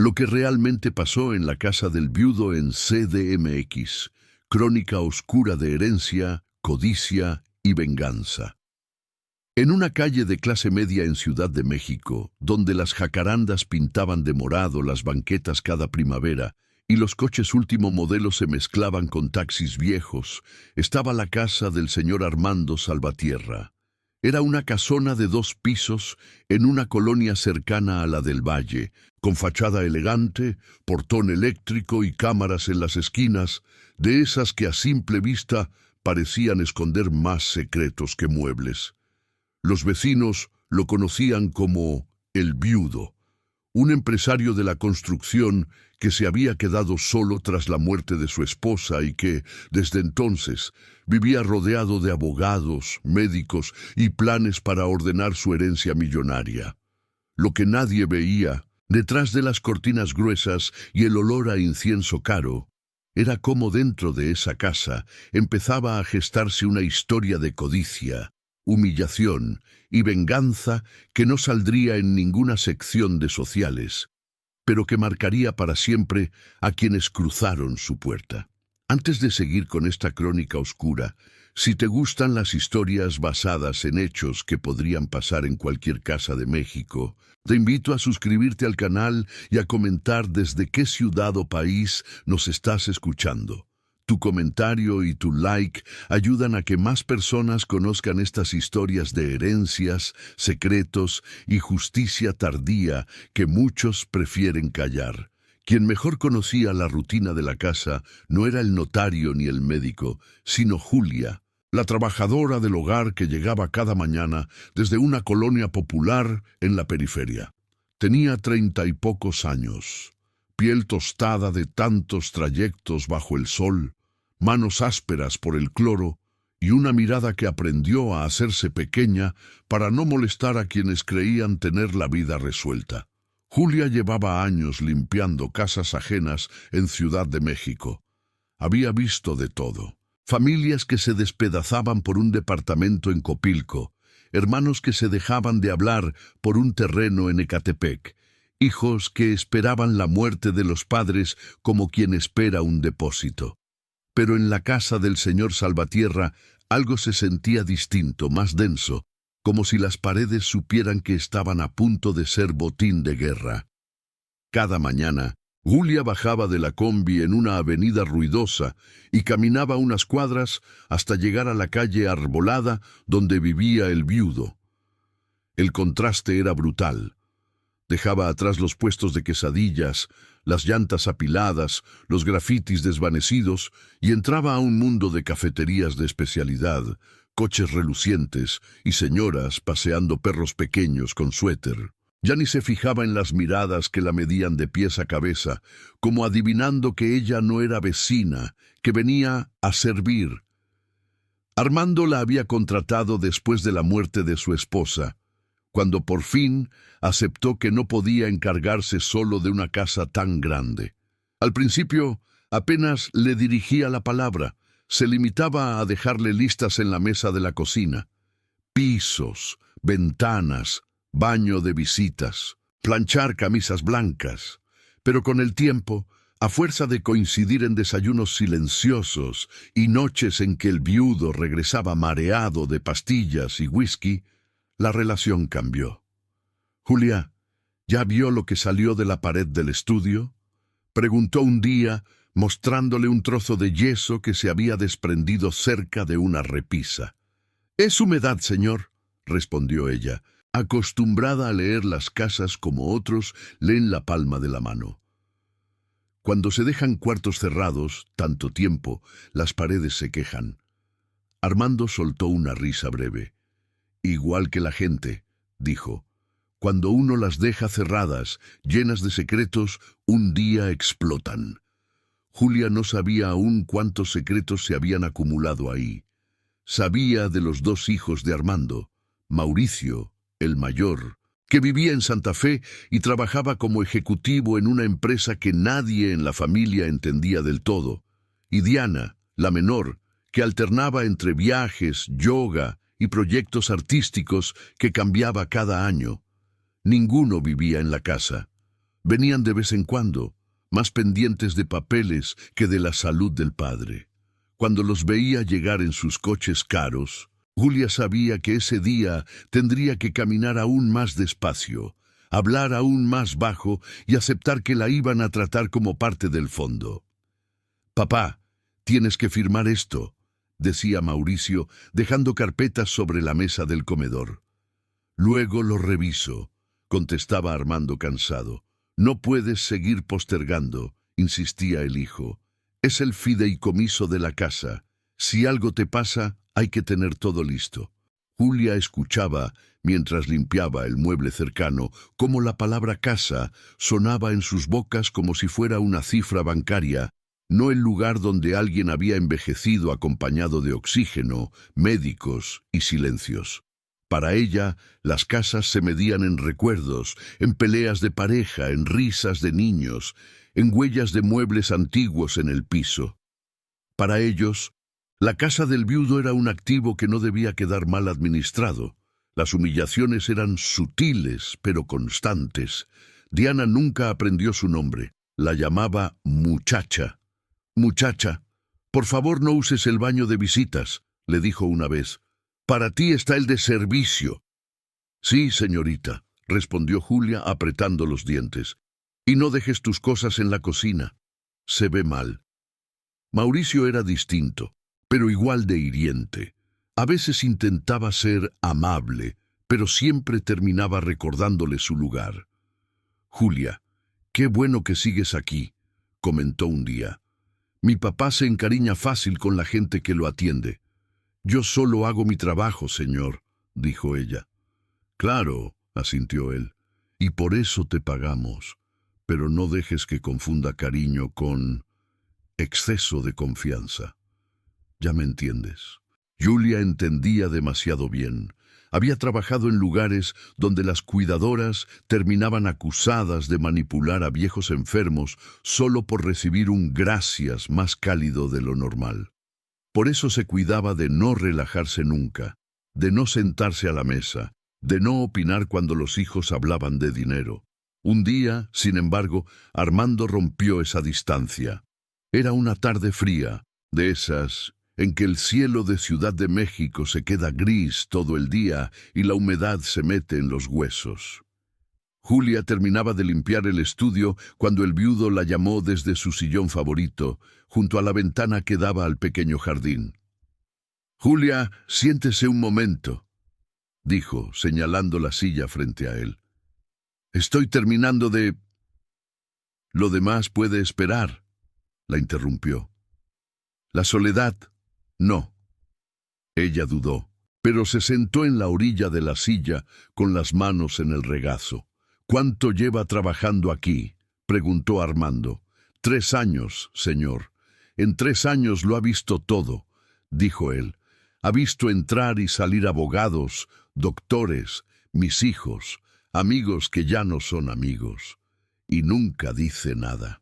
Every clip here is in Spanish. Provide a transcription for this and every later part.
Lo que realmente pasó en la casa del viudo en CDMX, crónica oscura de herencia, codicia y venganza. En una calle de clase media en Ciudad de México, donde las jacarandas pintaban de morado las banquetas cada primavera y los coches último modelo se mezclaban con taxis viejos, estaba la casa del señor Armando Salvatierra. Era una casona de 2 pisos en una colonia cercana a la del Valle, con fachada elegante, portón eléctrico y cámaras en las esquinas, de esas que a simple vista parecían esconder más secretos que muebles. Los vecinos lo conocían como el viudo, un empresario de la construcción que se había quedado solo tras la muerte de su esposa y que, desde entonces, vivía rodeado de abogados, médicos y planes para ordenar su herencia millonaria. Lo que nadie veía, detrás de las cortinas gruesas y el olor a incienso caro, era cómo dentro de esa casa empezaba a gestarse una historia de codicia, humillación y venganza que no saldría en ninguna sección de sociales, pero que marcaría para siempre a quienes cruzaron su puerta. Antes de seguir con esta crónica oscura, si te gustan las historias basadas en hechos que podrían pasar en cualquier casa de México, te invito a suscribirte al canal y a comentar desde qué ciudad o país nos estás escuchando. Tu comentario y tu like ayudan a que más personas conozcan estas historias de herencias, secretos y justicia tardía que muchos prefieren callar. Quien mejor conocía la rutina de la casa no era el notario ni el médico, sino Julia, la trabajadora del hogar que llegaba cada mañana desde una colonia popular en la periferia. Tenía 30 y pocos años. Piel tostada de tantos trayectos bajo el sol, manos ásperas por el cloro y una mirada que aprendió a hacerse pequeña para no molestar a quienes creían tener la vida resuelta. Julia llevaba años limpiando casas ajenas en Ciudad de México. Había visto de todo. Familias que se despedazaban por un departamento en Copilco, hermanos que se dejaban de hablar por un terreno en Ecatepec, hijos que esperaban la muerte de los padres como quien espera un depósito. Pero en la casa del señor Salvatierra algo se sentía distinto, más denso, como si las paredes supieran que estaban a punto de ser botín de guerra. Cada mañana, Julia bajaba de la combi en una avenida ruidosa y caminaba unas cuadras hasta llegar a la calle arbolada donde vivía el viudo. El contraste era brutal. Dejaba atrás los puestos de quesadillas, las llantas apiladas, los grafitis desvanecidos y entraba a un mundo de cafeterías de especialidad, coches relucientes y señoras paseando perros pequeños con suéter. Ya ni se fijaba en las miradas que la medían de pies a cabeza, como adivinando que ella no era vecina, que venía a servir. Armando la había contratado después de la muerte de su esposa, cuando por fin aceptó que no podía encargarse solo de una casa tan grande. Al principio apenas le dirigía la palabra, se limitaba a dejarle listas en la mesa de la cocina. Pisos, ventanas, baño de visitas, planchar camisas blancas. Pero con el tiempo, a fuerza de coincidir en desayunos silenciosos y noches en que el viudo regresaba mareado de pastillas y whisky, la relación cambió. «Julia, ¿ya vio lo que salió de la pared del estudio?», preguntó un día, mostrándole un trozo de yeso que se había desprendido cerca de una repisa. «Es humedad, señor», respondió ella, acostumbrada a leer las casas como otros leen la palma de la mano. Cuando se dejan cuartos cerrados tanto tiempo, las paredes se quejan. Armando soltó una risa breve. «Igual que la gente», dijo, «cuando uno las deja cerradas, llenas de secretos, un día explotan». Julia no sabía aún cuántos secretos se habían acumulado ahí. Sabía de los 2 hijos de Armando, Mauricio, el mayor, que vivía en Santa Fe y trabajaba como ejecutivo en una empresa que nadie en la familia entendía del todo, y Diana, la menor, que alternaba entre viajes, yoga y proyectos artísticos que cambiaba cada año. Ninguno vivía en la casa. Venían de vez en cuando, más pendientes de papeles que de la salud del padre. Cuando los veía llegar en sus coches caros, Julia sabía que ese día tendría que caminar aún más despacio, hablar aún más bajo y aceptar que la iban a tratar como parte del fondo. «Papá, tienes que firmar esto», decía Mauricio, dejando carpetas sobre la mesa del comedor. «Luego lo reviso», contestaba Armando cansado. «No puedes seguir postergando», insistía el hijo. «Es el fideicomiso de la casa. Si algo te pasa, hay que tener todo listo». Julia escuchaba, mientras limpiaba el mueble cercano, cómo la palabra casa sonaba en sus bocas como si fuera una cifra bancaria, no el lugar donde alguien había envejecido acompañado de oxígeno, médicos y silencios. Para ella, las casas se medían en recuerdos, en peleas de pareja, en risas de niños, en huellas de muebles antiguos en el piso. Para ellos, la casa del viudo era un activo que no debía quedar mal administrado. Las humillaciones eran sutiles, pero constantes. Diana nunca aprendió su nombre. La llamaba muchacha. «Muchacha, por favor no uses el baño de visitas», le dijo una vez. «Para ti está el de servicio». «Sí, señorita», respondió Julia apretando los dientes. «Y no dejes tus cosas en la cocina. Se ve mal». Mauricio era distinto, pero igual de hiriente. A veces intentaba ser amable, pero siempre terminaba recordándole su lugar. «Julia, qué bueno que sigues aquí», comentó un día. «Mi papá se encariña fácil con la gente que lo atiende». «Yo solo hago mi trabajo, señor», dijo ella. «Claro», asintió él, «y por eso te pagamos. Pero no dejes que confunda cariño con exceso de confianza. Ya me entiendes». Julia entendía demasiado bien. Había trabajado en lugares donde las cuidadoras terminaban acusadas de manipular a viejos enfermos solo por recibir un gracias más cálido de lo normal. Por eso se cuidaba de no relajarse nunca, de no sentarse a la mesa, de no opinar cuando los hijos hablaban de dinero. Un día, sin embargo, Armando rompió esa distancia. Era una tarde fría, de esas en que el cielo de Ciudad de México se queda gris todo el día y la humedad se mete en los huesos. Julia terminaba de limpiar el estudio cuando el viudo la llamó desde su sillón favorito, junto a la ventana que daba al pequeño jardín. «Julia, siéntese un momento», dijo, señalando la silla frente a él. «Estoy terminando de...». «Lo demás puede esperar», la interrumpió. «La soledad, no». Ella dudó, pero se sentó en la orilla de la silla con las manos en el regazo. «¿Cuánto lleva trabajando aquí?», preguntó Armando. «3 años, señor. En 3 años lo ha visto todo», dijo él. «Ha visto entrar y salir abogados, doctores, mis hijos, amigos que ya no son amigos. Y nunca dice nada».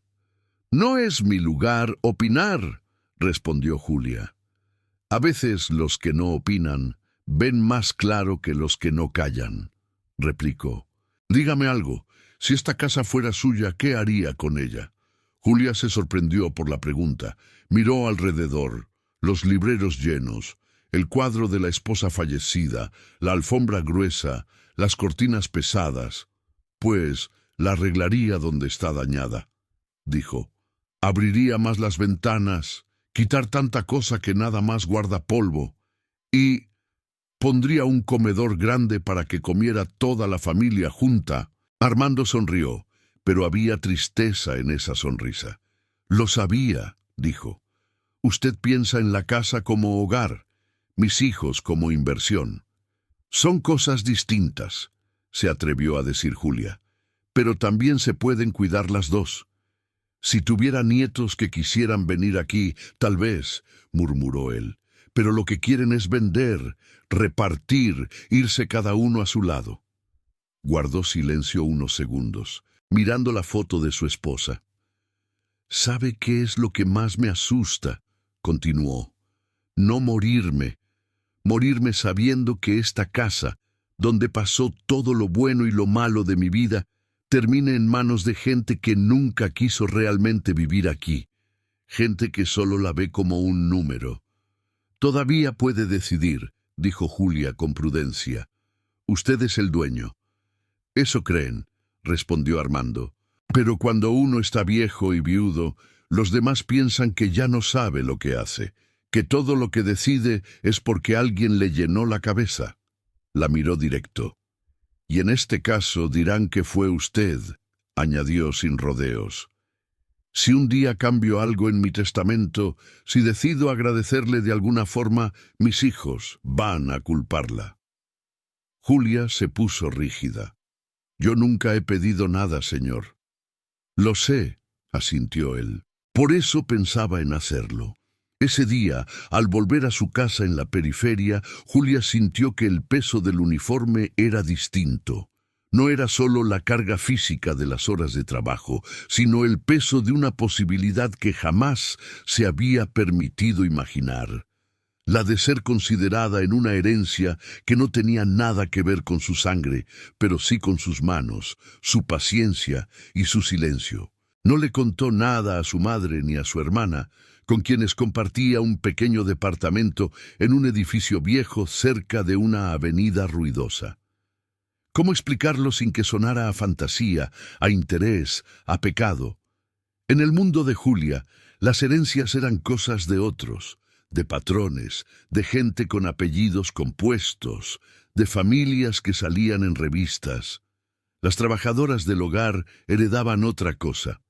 «No es mi lugar opinar», respondió Julia. «A veces los que no opinan ven más claro que los que no callan», replicó. «Dígame algo, si esta casa fuera suya, ¿qué haría con ella?». Julia se sorprendió por la pregunta. Miró alrededor, los libreros llenos, el cuadro de la esposa fallecida, la alfombra gruesa, las cortinas pesadas. «Pues la arreglaría donde está dañada», dijo. «Abriría más las ventanas, quitar tanta cosa que nada más guarda polvo, y pondría un comedor grande para que comiera toda la familia junta». Armando sonrió, pero había tristeza en esa sonrisa. «Lo sabía», dijo. «Usted piensa en la casa como hogar, mis hijos como inversión». «Son cosas distintas», se atrevió a decir Julia, «pero también se pueden cuidar las dos». «Si tuviera nietos que quisieran venir aquí, tal vez», murmuró él, «pero lo que quieren es vender, repartir, irse cada uno a su lado». Guardó silencio unos segundos, mirando la foto de su esposa. «¿Sabe qué es lo que más me asusta?», continuó. «No morirme. Morirme sabiendo que esta casa, donde pasó todo lo bueno y lo malo de mi vida, termine en manos de gente que nunca quiso realmente vivir aquí, gente que solo la ve como un número. Todavía puede decidir, dijo Julia con prudencia. Usted es el dueño. Eso creen, respondió Armando. Pero cuando uno está viejo y viudo, los demás piensan que ya no sabe lo que hace, que todo lo que decide es porque alguien le llenó la cabeza. La miró directo. Y en este caso dirán que fue usted, añadió sin rodeos. Si un día cambio algo en mi testamento, si decido agradecerle de alguna forma, mis hijos van a culparla. Julia se puso rígida. Yo nunca he pedido nada, señor. Lo sé, asintió él. Por eso pensaba en hacerlo. Ese día, al volver a su casa en la periferia, Julia sintió que el peso del uniforme era distinto. No era solo la carga física de las horas de trabajo, sino el peso de una posibilidad que jamás se había permitido imaginar. La de ser considerada en una herencia que no tenía nada que ver con su sangre, pero sí con sus manos, su paciencia y su silencio. No le contó nada a su madre ni a su hermana, con quienes compartía un pequeño departamento en un edificio viejo cerca de una avenida ruidosa. ¿Cómo explicarlo sin que sonara a fantasía, a interés, a pecado? En el mundo de Julia, las herencias eran cosas de otros, de patrones, de gente con apellidos compuestos, de familias que salían en revistas. Las trabajadoras del hogar heredaban otra cosa.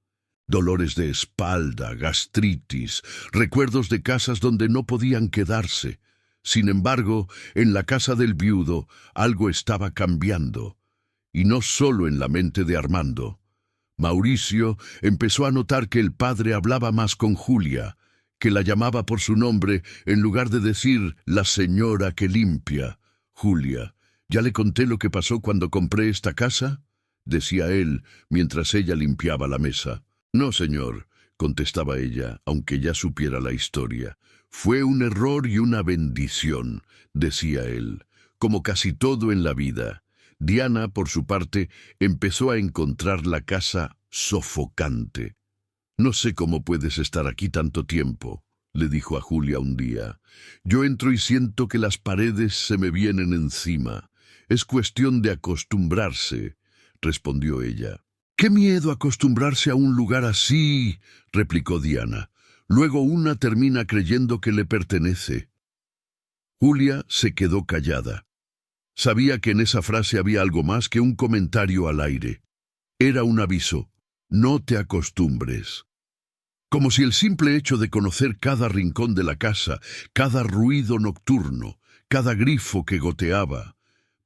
Dolores de espalda, gastritis, recuerdos de casas donde no podían quedarse. Sin embargo, en la casa del viudo algo estaba cambiando, y no solo en la mente de Armando. Mauricio empezó a notar que el padre hablaba más con Julia, que la llamaba por su nombre en lugar de decir la señora que limpia. Julia, ¿ya le conté lo que pasó cuando compré esta casa?, decía él mientras ella limpiaba la mesa. No, señor, contestaba ella, aunque ya supiera la historia. Fue un error y una bendición, decía él, como casi todo en la vida. Diana, por su parte, empezó a encontrar la casa sofocante. No sé cómo puedes estar aquí tanto tiempo, le dijo a Julia un día. Yo entro y siento que las paredes se me vienen encima. Es cuestión de acostumbrarse, respondió ella. ¡Qué miedo acostumbrarse a un lugar así!, replicó Diana. Luego una termina creyendo que le pertenece. Julia se quedó callada. Sabía que en esa frase había algo más que un comentario al aire. Era un aviso. No te acostumbres. Como si el simple hecho de conocer cada rincón de la casa, cada ruido nocturno, cada grifo que goteaba,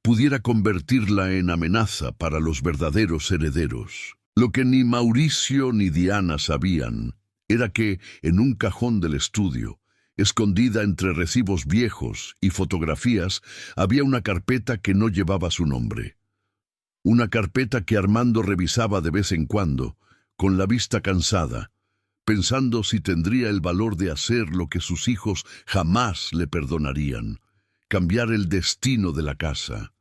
pudiera convertirla en amenaza para los verdaderos herederos. Lo que ni Mauricio ni Diana sabían era que, en un cajón del estudio, escondida entre recibos viejos y fotografías, había una carpeta que no llevaba su nombre. Una carpeta que Armando revisaba de vez en cuando, con la vista cansada, pensando si tendría el valor de hacer lo que sus hijos jamás le perdonarían, cambiar el destino de la casa.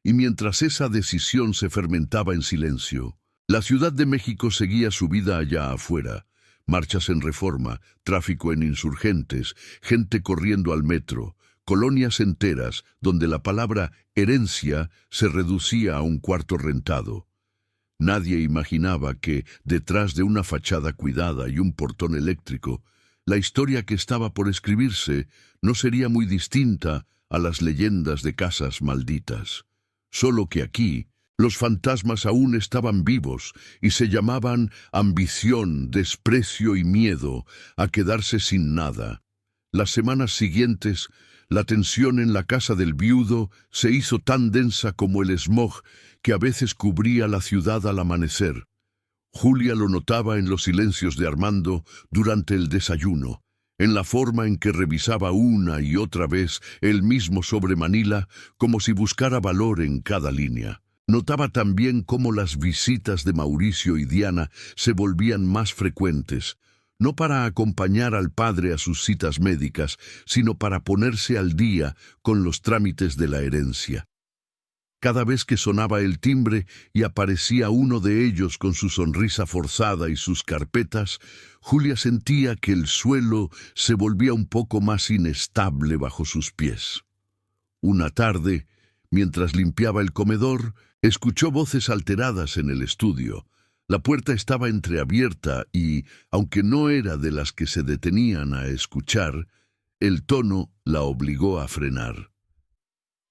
Y mientras esa decisión se fermentaba en silencio, la Ciudad de México seguía su vida allá afuera. Marchas en Reforma, tráfico en Insurgentes, gente corriendo al metro, colonias enteras donde la palabra herencia se reducía a un cuarto rentado. Nadie imaginaba que, detrás de una fachada cuidada y un portón eléctrico, la historia que estaba por escribirse no sería muy distinta a las leyendas de casas malditas. Solo que aquí, los fantasmas aún estaban vivos y se llamaban ambición, desprecio y miedo a quedarse sin nada. Las semanas siguientes, la tensión en la casa del viudo se hizo tan densa como el smog que a veces cubría la ciudad al amanecer. Julia lo notaba en los silencios de Armando durante el desayuno, en la forma en que revisaba una y otra vez el mismo sobre Manila, como si buscara valor en cada línea. Notaba también cómo las visitas de Mauricio y Diana se volvían más frecuentes, no para acompañar al padre a sus citas médicas, sino para ponerse al día con los trámites de la herencia. Cada vez que sonaba el timbre y aparecía uno de ellos con su sonrisa forzada y sus carpetas, Julia sentía que el suelo se volvía un poco más inestable bajo sus pies. Una tarde, mientras limpiaba el comedor, escuchó voces alteradas en el estudio. La puerta estaba entreabierta y, aunque no era de las que se detenían a escuchar, el tono la obligó a frenar.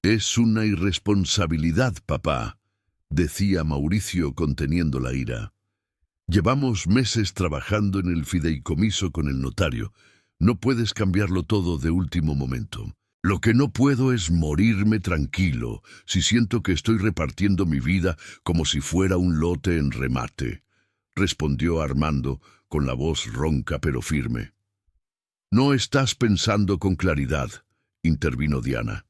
«Es una irresponsabilidad, papá», decía Mauricio conteniendo la ira. «Llevamos meses trabajando en el fideicomiso con el notario. No puedes cambiarlo todo de último momento. Lo que no puedo es morirme tranquilo si siento que estoy repartiendo mi vida como si fuera un lote en remate», respondió Armando con la voz ronca pero firme. «No estás pensando con claridad», intervino Diana.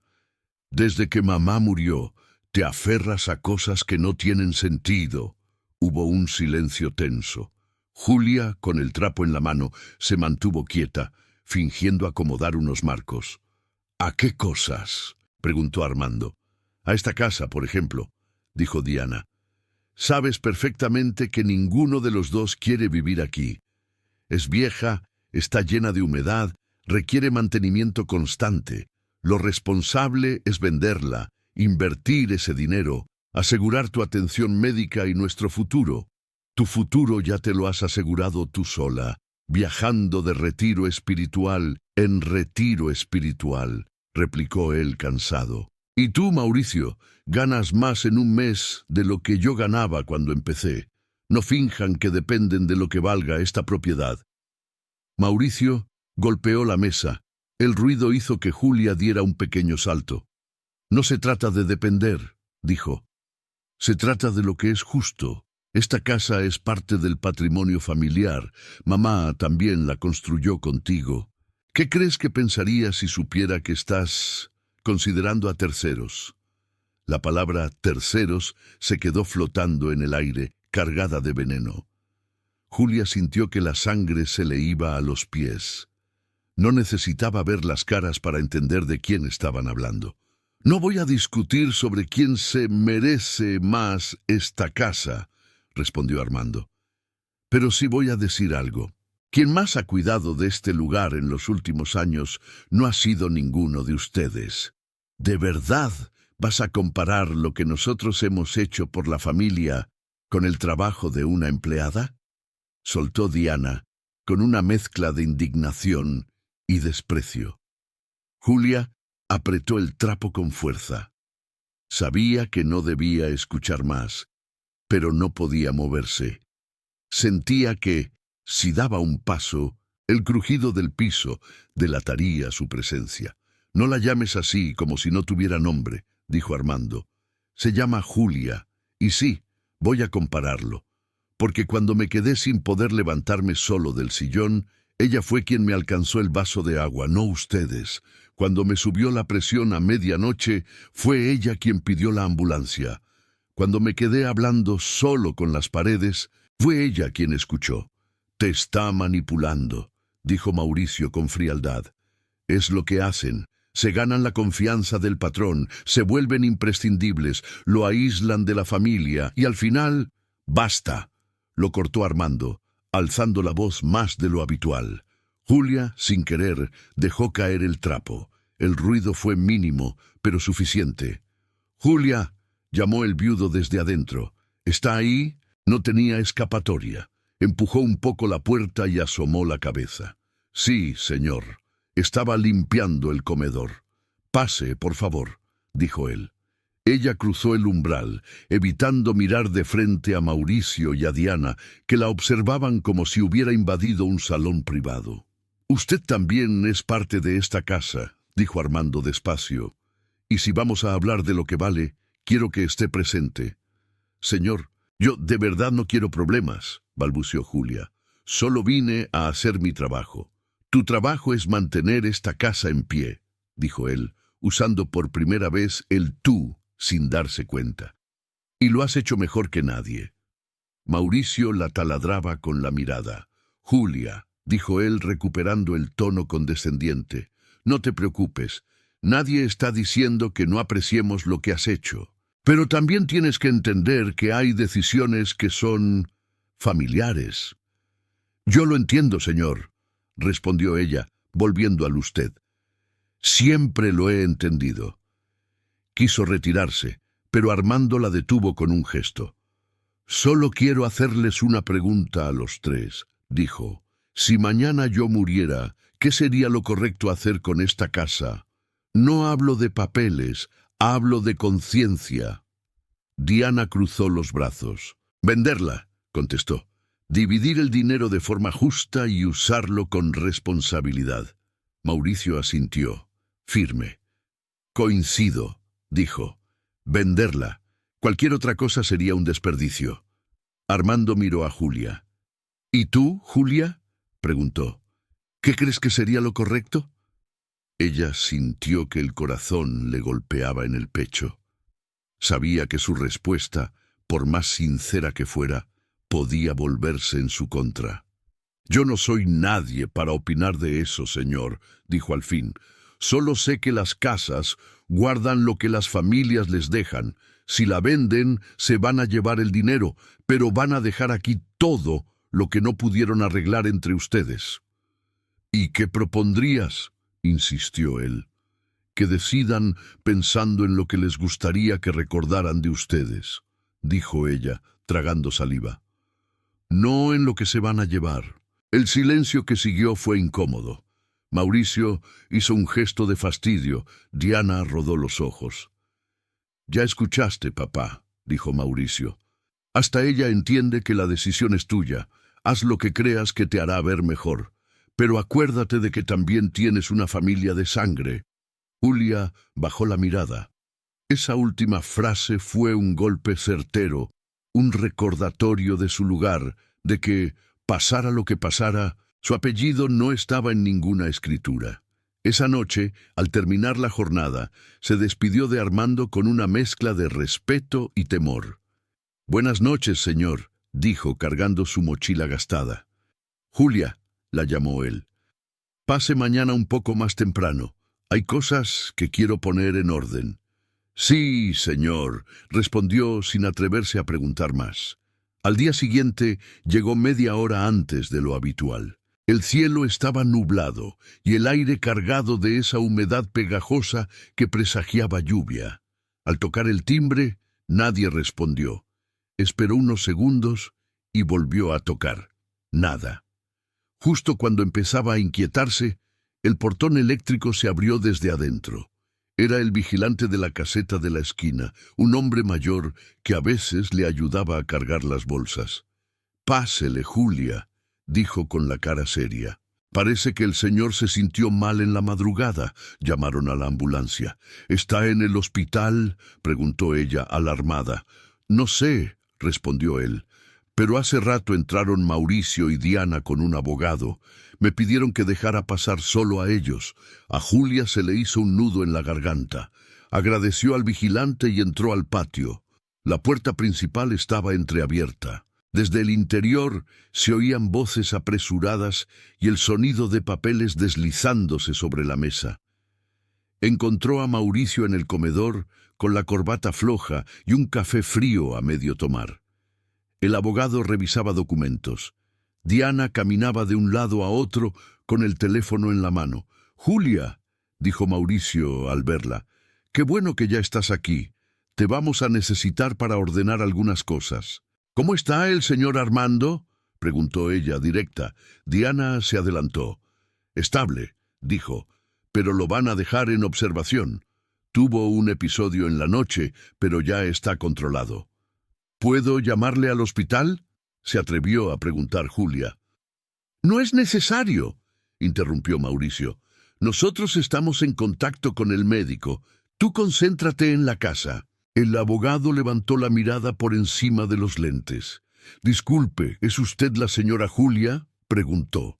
«Desde que mamá murió, te aferras a cosas que no tienen sentido». Hubo un silencio tenso. Julia, con el trapo en la mano, se mantuvo quieta, fingiendo acomodar unos marcos. «¿A qué cosas?», preguntó Armando. «A esta casa, por ejemplo», dijo Diana. «Sabes perfectamente que ninguno de los dos quiere vivir aquí. Es vieja, está llena de humedad, requiere mantenimiento constante. Lo responsable es venderla, invertir ese dinero, asegurar tu atención médica y nuestro futuro. Tu futuro ya te lo has asegurado tú sola, viajando de retiro espiritual en retiro espiritual», replicó él cansado. «Y tú, Mauricio, ganas más en un mes de lo que yo ganaba cuando empecé. No finjan que dependen de lo que valga esta propiedad». Mauricio golpeó la mesa. El ruido hizo que Julia diera un pequeño salto. «No se trata de depender», dijo. «Se trata de lo que es justo. Esta casa es parte del patrimonio familiar. Mamá también la construyó contigo. ¿Qué crees que pensaría si supiera que estás considerando a terceros?» La palabra terceros se quedó flotando en el aire, cargada de veneno. Julia sintió que la sangre se le iba a los pies. No necesitaba ver las caras para entender de quién estaban hablando. «No voy a discutir sobre quién se merece más esta casa», respondió Armando. «Pero sí voy a decir algo. Quien más ha cuidado de este lugar en los últimos años no ha sido ninguno de ustedes. ¿De verdad vas a comparar lo que nosotros hemos hecho por la familia con el trabajo de una empleada?», soltó Diana, con una mezcla de indignación y desprecio. Julia apretó el trapo con fuerza. Sabía que no debía escuchar más, pero no podía moverse. Sentía que, si daba un paso, el crujido del piso delataría su presencia. «No la llames así, como si no tuviera nombre», dijo Armando. «Se llama Julia, y sí, voy a compararlo. Porque cuando me quedé sin poder levantarme solo del sillón, ella fue quien me alcanzó el vaso de agua, no ustedes. Cuando me subió la presión a medianoche, fue ella quien pidió la ambulancia. Cuando me quedé hablando solo con las paredes, fue ella quien escuchó». «Te está manipulando», dijo Mauricio con frialdad. «Es lo que hacen. Se ganan la confianza del patrón, se vuelven imprescindibles, lo aíslan de la familia y al final... ¡Basta!», lo cortó Armando, alzando la voz más de lo habitual. Julia, sin querer, dejó caer el trapo. El ruido fue mínimo, pero suficiente. «Julia», llamó el viudo desde adentro. «¿Está ahí?». No tenía escapatoria. Empujó un poco la puerta y asomó la cabeza. «Sí, señor. Estaba limpiando el comedor». «Pase, por favor», dijo él. Ella cruzó el umbral, evitando mirar de frente a Mauricio y a Diana, que la observaban como si hubiera invadido un salón privado. «Usted también es parte de esta casa», dijo Armando despacio. «Y si vamos a hablar de lo que vale, quiero que esté presente». «Señor, yo de verdad no quiero problemas», balbuceó Julia. «Solo vine a hacer mi trabajo». «Tu trabajo es mantener esta casa en pie», dijo él, usando por primera vez el tú sin darse cuenta. «Y lo has hecho mejor que nadie». Mauricio la taladraba con la mirada. «Julia», dijo él recuperando el tono condescendiente, «no te preocupes. Nadie está diciendo que no apreciemos lo que has hecho. Pero también tienes que entender que hay decisiones que son familiares. Yo lo entiendo, señor, respondió ella, volviendo al usted. Siempre lo he entendido. Quiso retirarse, pero Armando la detuvo con un gesto. Solo quiero hacerles una pregunta a los tres, dijo. Si mañana yo muriera, ¿qué sería lo correcto hacer con esta casa? No hablo de papeles, hablo de conciencia. Diana cruzó los brazos. Venderla, contestó. Dividir el dinero de forma justa y usarlo con responsabilidad. Mauricio asintió, firme. Coincido, dijo. Venderla. Cualquier otra cosa sería un desperdicio. Armando miró a Julia. ¿Y tú, Julia?, preguntó. ¿Qué crees que sería lo correcto? Ella sintió que el corazón le golpeaba en el pecho. Sabía que su respuesta, por más sincera que fuera, podía volverse en su contra. Yo no soy nadie para opinar de eso, señor, dijo al fin. Solo sé que las casas guardan lo que las familias les dejan. Si la venden, se van a llevar el dinero, pero van a dejar aquí todo lo que no pudieron arreglar entre ustedes. ¿Y qué propondrías?, insistió él. Que decidan pensando en lo que les gustaría que recordaran de ustedes, dijo ella, tragando saliva. No en lo que se van a llevar. El silencio que siguió fue incómodo. Mauricio hizo un gesto de fastidio. Diana rodó los ojos. Ya escuchaste, papá, dijo Mauricio. Hasta ella entiende que la decisión es tuya. Haz lo que creas que te hará ver mejor. Pero acuérdate de que también tienes una familia de sangre. Julia bajó la mirada. Esa última frase fue un golpe certero, un recordatorio de su lugar, de que, pasara lo que pasara, su apellido no estaba en ninguna escritura. Esa noche, al terminar la jornada, se despidió de Armando con una mezcla de respeto y temor. «Buenas noches, señor», dijo, cargando su mochila gastada. «Julia», la llamó él. «Pase mañana un poco más temprano. Hay cosas que quiero poner en orden». «Sí, señor», respondió sin atreverse a preguntar más. Al día siguiente llegó media hora antes de lo habitual. El cielo estaba nublado y el aire cargado de esa humedad pegajosa que presagiaba lluvia. Al tocar el timbre, nadie respondió. Esperó unos segundos y volvió a tocar. Nada. Justo cuando empezaba a inquietarse, el portón eléctrico se abrió desde adentro. Era el vigilante de la caseta de la esquina, un hombre mayor que a veces le ayudaba a cargar las bolsas. «Pásele, Julia», dijo con la cara seria. «Parece que el señor se sintió mal en la madrugada». Llamaron a la ambulancia. «¿Está en el hospital?», preguntó ella, alarmada. «No sé», respondió él. «Pero hace rato entraron Mauricio y Diana con un abogado. Me pidieron que dejara pasar solo a ellos». A Julia se le hizo un nudo en la garganta. Agradeció al vigilante y entró al patio. La puerta principal estaba entreabierta. Desde el interior se oían voces apresuradas y el sonido de papeles deslizándose sobre la mesa. Encontró a Mauricio en el comedor con la corbata floja y un café frío a medio tomar. El abogado revisaba documentos. Diana caminaba de un lado a otro con el teléfono en la mano. «Julia», dijo Mauricio al verla, «qué bueno que ya estás aquí. Te vamos a necesitar para ordenar algunas cosas». «¿Cómo está el señor Armando?», preguntó ella, directa. Diana se adelantó. «Estable», dijo, «pero lo van a dejar en observación. Tuvo un episodio en la noche, pero ya está controlado». «¿Puedo llamarle al hospital?», se atrevió a preguntar Julia. «No es necesario», interrumpió Mauricio. «Nosotros estamos en contacto con el médico. Tú concéntrate en la casa». El abogado levantó la mirada por encima de los lentes. «Disculpe, ¿es usted la señora Julia?», preguntó.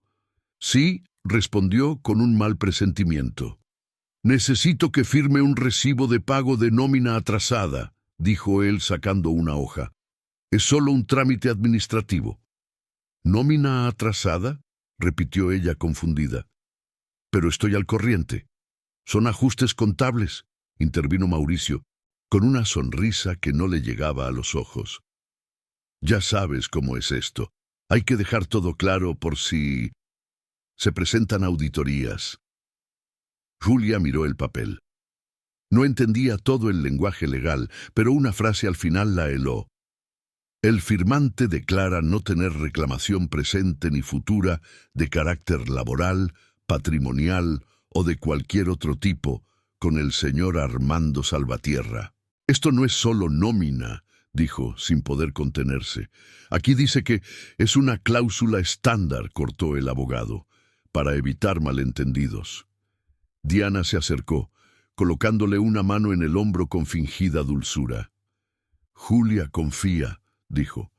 «Sí», respondió con un mal presentimiento. «Necesito que firme un recibo de pago de nómina atrasada», dijo él sacando una hoja. «Es solo un trámite administrativo». «¿Nómina atrasada?», repitió ella confundida. «Pero estoy al corriente». «Son ajustes contables», intervino Mauricio. con una sonrisa que no le llegaba a los ojos. Ya sabes cómo es esto. Hay que dejar todo claro por si se presentan auditorías. Julia miró el papel. No entendía todo el lenguaje legal, pero una frase al final la heló. El firmante declara no tener reclamación presente ni futura de carácter laboral, patrimonial o de cualquier otro tipo con el señor Armando Salvatierra. Esto no es solo nómina, dijo, sin poder contenerse. Aquí dice que es una cláusula estándar, cortó el abogado, para evitar malentendidos. Diana se acercó, colocándole una mano en el hombro con fingida dulzura. Julia, confía, dijo.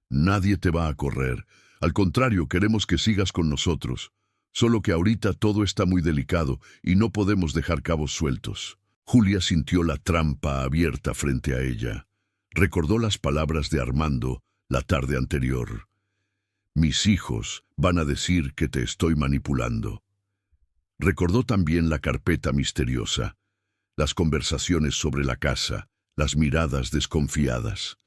Nadie te va a correr. Al contrario, queremos que sigas con nosotros. Solo que ahorita todo está muy delicado y no podemos dejar cabos sueltos. Julia sintió la trampa abierta frente a ella. Recordó las palabras de Armando la tarde anterior. Mis hijos van a decir que te estoy manipulando. Recordó también la carpeta misteriosa, las conversaciones sobre la casa, las miradas desconfiadas.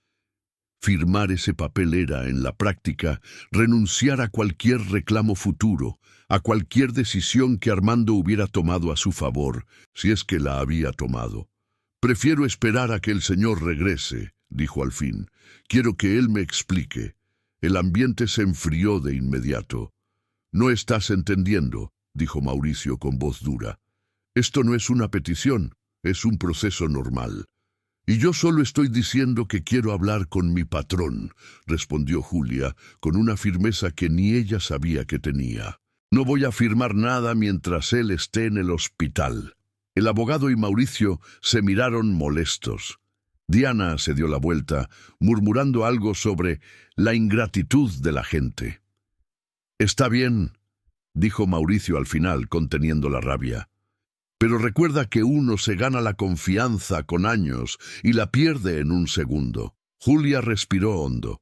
Firmar ese papel era, en la práctica, renunciar a cualquier reclamo futuro, a cualquier decisión que Armando hubiera tomado a su favor, si es que la había tomado. Prefiero esperar a que el señor regrese, dijo al fin. Quiero que él me explique. El ambiente se enfrió de inmediato. No estás entendiendo, dijo Mauricio con voz dura. Esto no es una petición, es un proceso normal. Y yo solo estoy diciendo que quiero hablar con mi patrón, respondió Julia, con una firmeza que ni ella sabía que tenía. No voy a firmar nada mientras él esté en el hospital. El abogado y Mauricio se miraron molestos. Diana se dio la vuelta, murmurando algo sobre la ingratitud de la gente. Está bien, dijo Mauricio al final, conteniendo la rabia. Pero recuerda que uno se gana la confianza con años y la pierde en un segundo. Julia respiró hondo.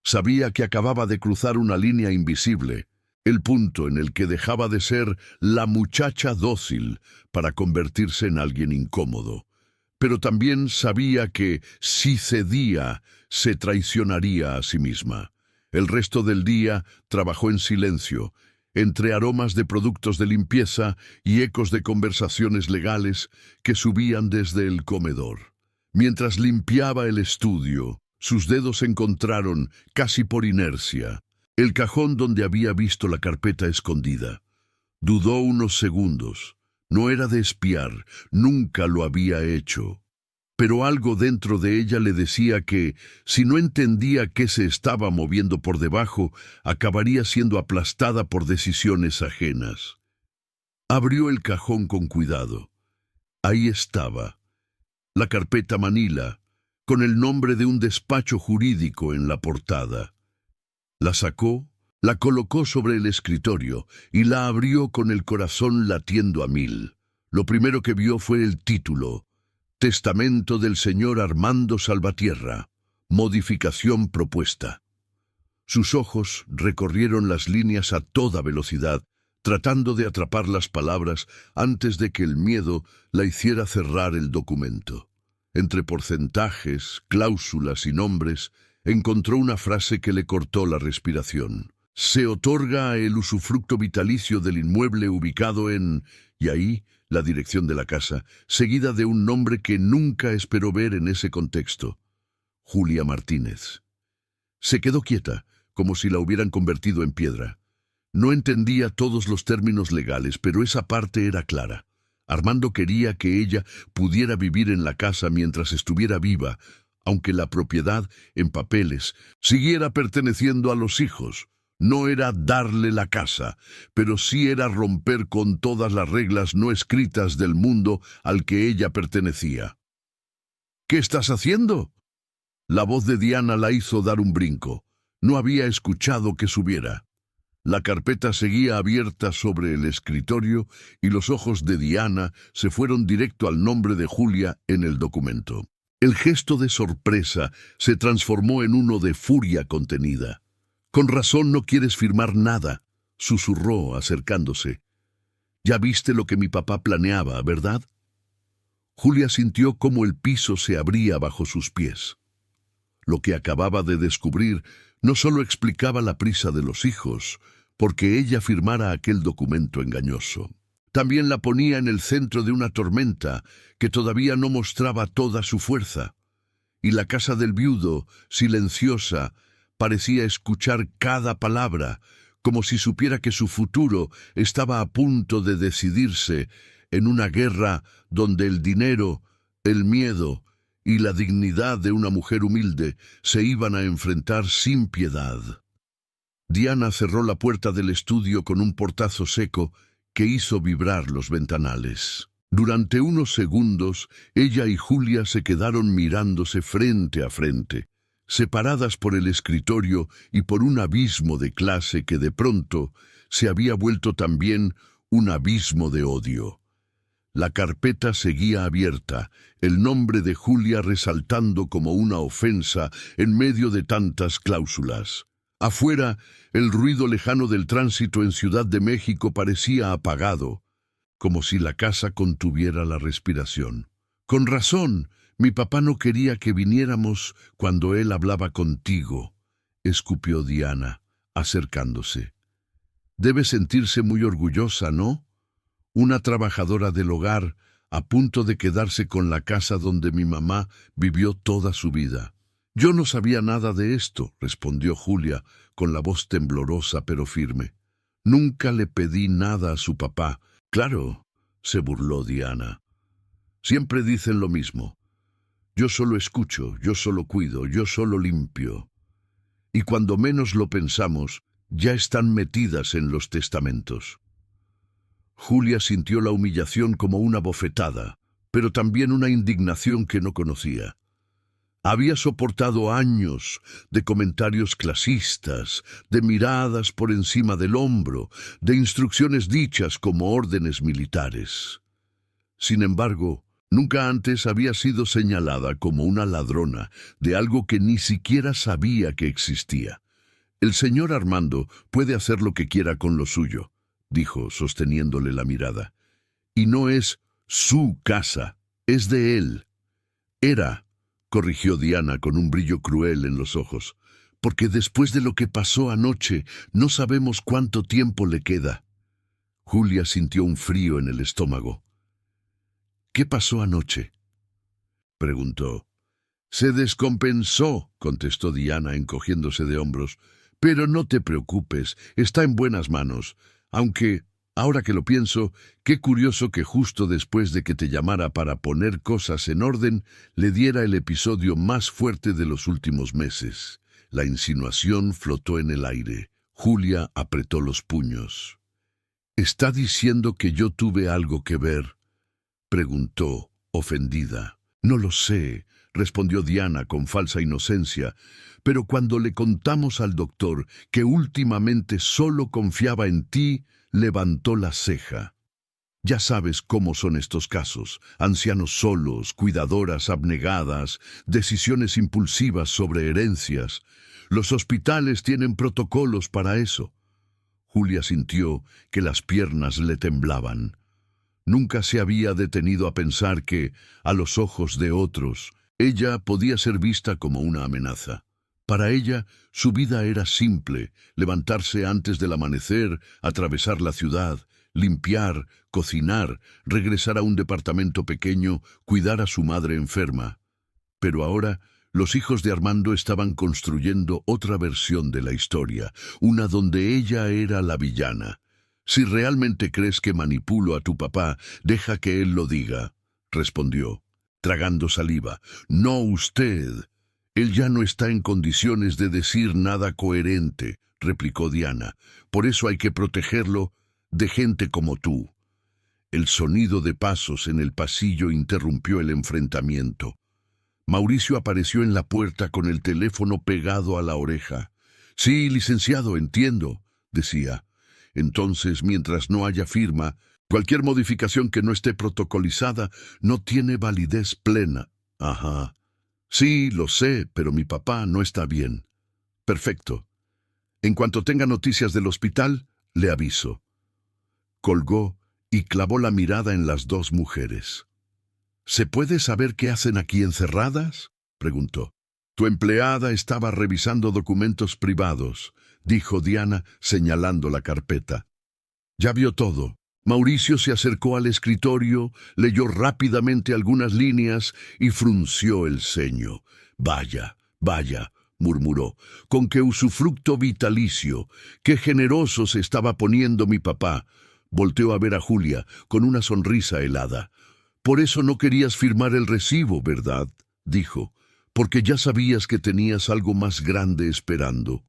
Sabía que acababa de cruzar una línea invisible, el punto en el que dejaba de ser la muchacha dócil para convertirse en alguien incómodo. Pero también sabía que, si cedía, se traicionaría a sí misma. El resto del día trabajó en silencio, entre aromas de productos de limpieza y ecos de conversaciones legales que subían desde el comedor. Mientras limpiaba el estudio, sus dedos encontraron, casi por inercia, el cajón donde había visto la carpeta escondida. Dudó unos segundos. No era de espiar, nunca lo había hecho. Pero algo dentro de ella le decía que, si no entendía qué se estaba moviendo por debajo, acabaría siendo aplastada por decisiones ajenas. Abrió el cajón con cuidado. Ahí estaba, la carpeta Manila, con el nombre de un despacho jurídico en la portada. La sacó, la colocó sobre el escritorio y la abrió con el corazón latiendo a 1000. Lo primero que vio fue el título: Testamento del señor Armando Salvatierra. Modificación propuesta. Sus ojos recorrieron las líneas a toda velocidad, tratando de atrapar las palabras antes de que el miedo la hiciera cerrar el documento. Entre porcentajes, cláusulas y nombres, encontró una frase que le cortó la respiración. Se otorga el usufructo vitalicio del inmueble ubicado en... y ahí, la dirección de la casa, seguida de un nombre que nunca esperó ver en ese contexto: Julia Martínez. Se quedó quieta, como si la hubieran convertido en piedra. No entendía todos los términos legales, pero esa parte era clara. Armando quería que ella pudiera vivir en la casa mientras estuviera viva, aunque la propiedad, en papeles, siguiera perteneciendo a los hijos. No era darle la casa, pero sí era romper con todas las reglas no escritas del mundo al que ella pertenecía. ¿Qué estás haciendo? La voz de Diana la hizo dar un brinco. No había escuchado que subiera. La carpeta seguía abierta sobre el escritorio y los ojos de Diana se fueron directo al nombre de Julia en el documento. El gesto de sorpresa se transformó en uno de furia contenida. «Con razón no quieres firmar nada», susurró acercándose. «Ya viste lo que mi papá planeaba, ¿verdad?» Julia sintió cómo el piso se abría bajo sus pies. Lo que acababa de descubrir no solo explicaba la prisa de los hijos, porque ella firmara aquel documento engañoso. También la ponía en el centro de una tormenta que todavía no mostraba toda su fuerza. Y la casa del viudo, silenciosa, parecía escuchar cada palabra, como si supiera que su futuro estaba a punto de decidirse en una guerra donde el dinero, el miedo y la dignidad de una mujer humilde se iban a enfrentar sin piedad. Diana cerró la puerta del estudio con un portazo seco que hizo vibrar los ventanales. Durante unos segundos, ella y Julia se quedaron mirándose frente a frente, separadas por el escritorio y por un abismo de clase que de pronto se había vuelto también un abismo de odio. La carpeta seguía abierta, el nombre de Julia resaltando como una ofensa en medio de tantas cláusulas. Afuera, el ruido lejano del tránsito en Ciudad de México parecía apagado, como si la casa contuviera la respiración. Con razón, mi papá no quería que viniéramos cuando él hablaba contigo, escupió Diana, acercándose. Debe sentirse muy orgullosa, ¿no? Una trabajadora del hogar, a punto de quedarse con la casa donde mi mamá vivió toda su vida. Yo no sabía nada de esto, respondió Julia, con la voz temblorosa pero firme. Nunca le pedí nada a su papá. Claro, se burló Diana. Siempre dicen lo mismo. Yo solo escucho, yo solo cuido, yo solo limpio. Y cuando menos lo pensamos, ya están metidas en los testamentos. Julia sintió la humillación como una bofetada, pero también una indignación que no conocía. Había soportado años de comentarios clasistas, de miradas por encima del hombro, de instrucciones dichas como órdenes militares. Sin embargo, nunca antes había sido señalada como una ladrona de algo que ni siquiera sabía que existía. El señor Armando puede hacer lo que quiera con lo suyo, dijo, sosteniéndole la mirada. Y no es su casa, es de él. Era, corrigió Diana con un brillo cruel en los ojos, porque después de lo que pasó anoche, no sabemos cuánto tiempo le queda. Julia sintió un frío en el estómago. ¿Qué pasó anoche?, preguntó. Se descompensó, contestó Diana, encogiéndose de hombros. Pero no te preocupes, está en buenas manos. Aunque, ahora que lo pienso, qué curioso que justo después de que te llamara para poner cosas en orden, le diera el episodio más fuerte de los últimos meses. La insinuación flotó en el aire. Julia apretó los puños. ¿Está diciendo que yo tuve algo que ver?, preguntó, ofendida. No lo sé, respondió Diana con falsa inocencia, pero cuando le contamos al doctor que últimamente solo confiaba en ti, levantó la ceja. Ya sabes cómo son estos casos: ancianos solos, cuidadoras abnegadas, decisiones impulsivas sobre herencias. Los hospitales tienen protocolos para eso. Julia sintió que las piernas le temblaban. Nunca se había detenido a pensar que, a los ojos de otros, ella podía ser vista como una amenaza. Para ella, su vida era simple: levantarse antes del amanecer, atravesar la ciudad, limpiar, cocinar, regresar a un departamento pequeño, cuidar a su madre enferma. Pero ahora, los hijos de Armando estaban construyendo otra versión de la historia, una donde ella era la villana. Si realmente crees que manipulo a tu papá, deja que él lo diga, respondió, tragando saliva. No usted. Él ya no está en condiciones de decir nada coherente, replicó Diana. Por eso hay que protegerlo de gente como tú. El sonido de pasos en el pasillo interrumpió el enfrentamiento. Mauricio apareció en la puerta con el teléfono pegado a la oreja. Sí, licenciado, entiendo, decía. Entonces, mientras no haya firma, cualquier modificación que no esté protocolizada no tiene validez plena. Ajá. Sí, lo sé, pero mi papá no está bien. Perfecto. En cuanto tenga noticias del hospital, le aviso. Colgó y clavó la mirada en las dos mujeres. ¿Se puede saber qué hacen aquí encerradas?, preguntó. Tu empleada estaba revisando documentos privados, dijo Diana, señalando la carpeta. Ya vio todo. Mauricio se acercó al escritorio, leyó rápidamente algunas líneas y frunció el ceño. Vaya, vaya, murmuró, con qué usufructo vitalicio, qué generoso se estaba poniendo mi papá. Volteó a ver a Julia, con una sonrisa helada. Por eso no querías firmar el recibo, ¿verdad?, dijo, porque ya sabías que tenías algo más grande esperando.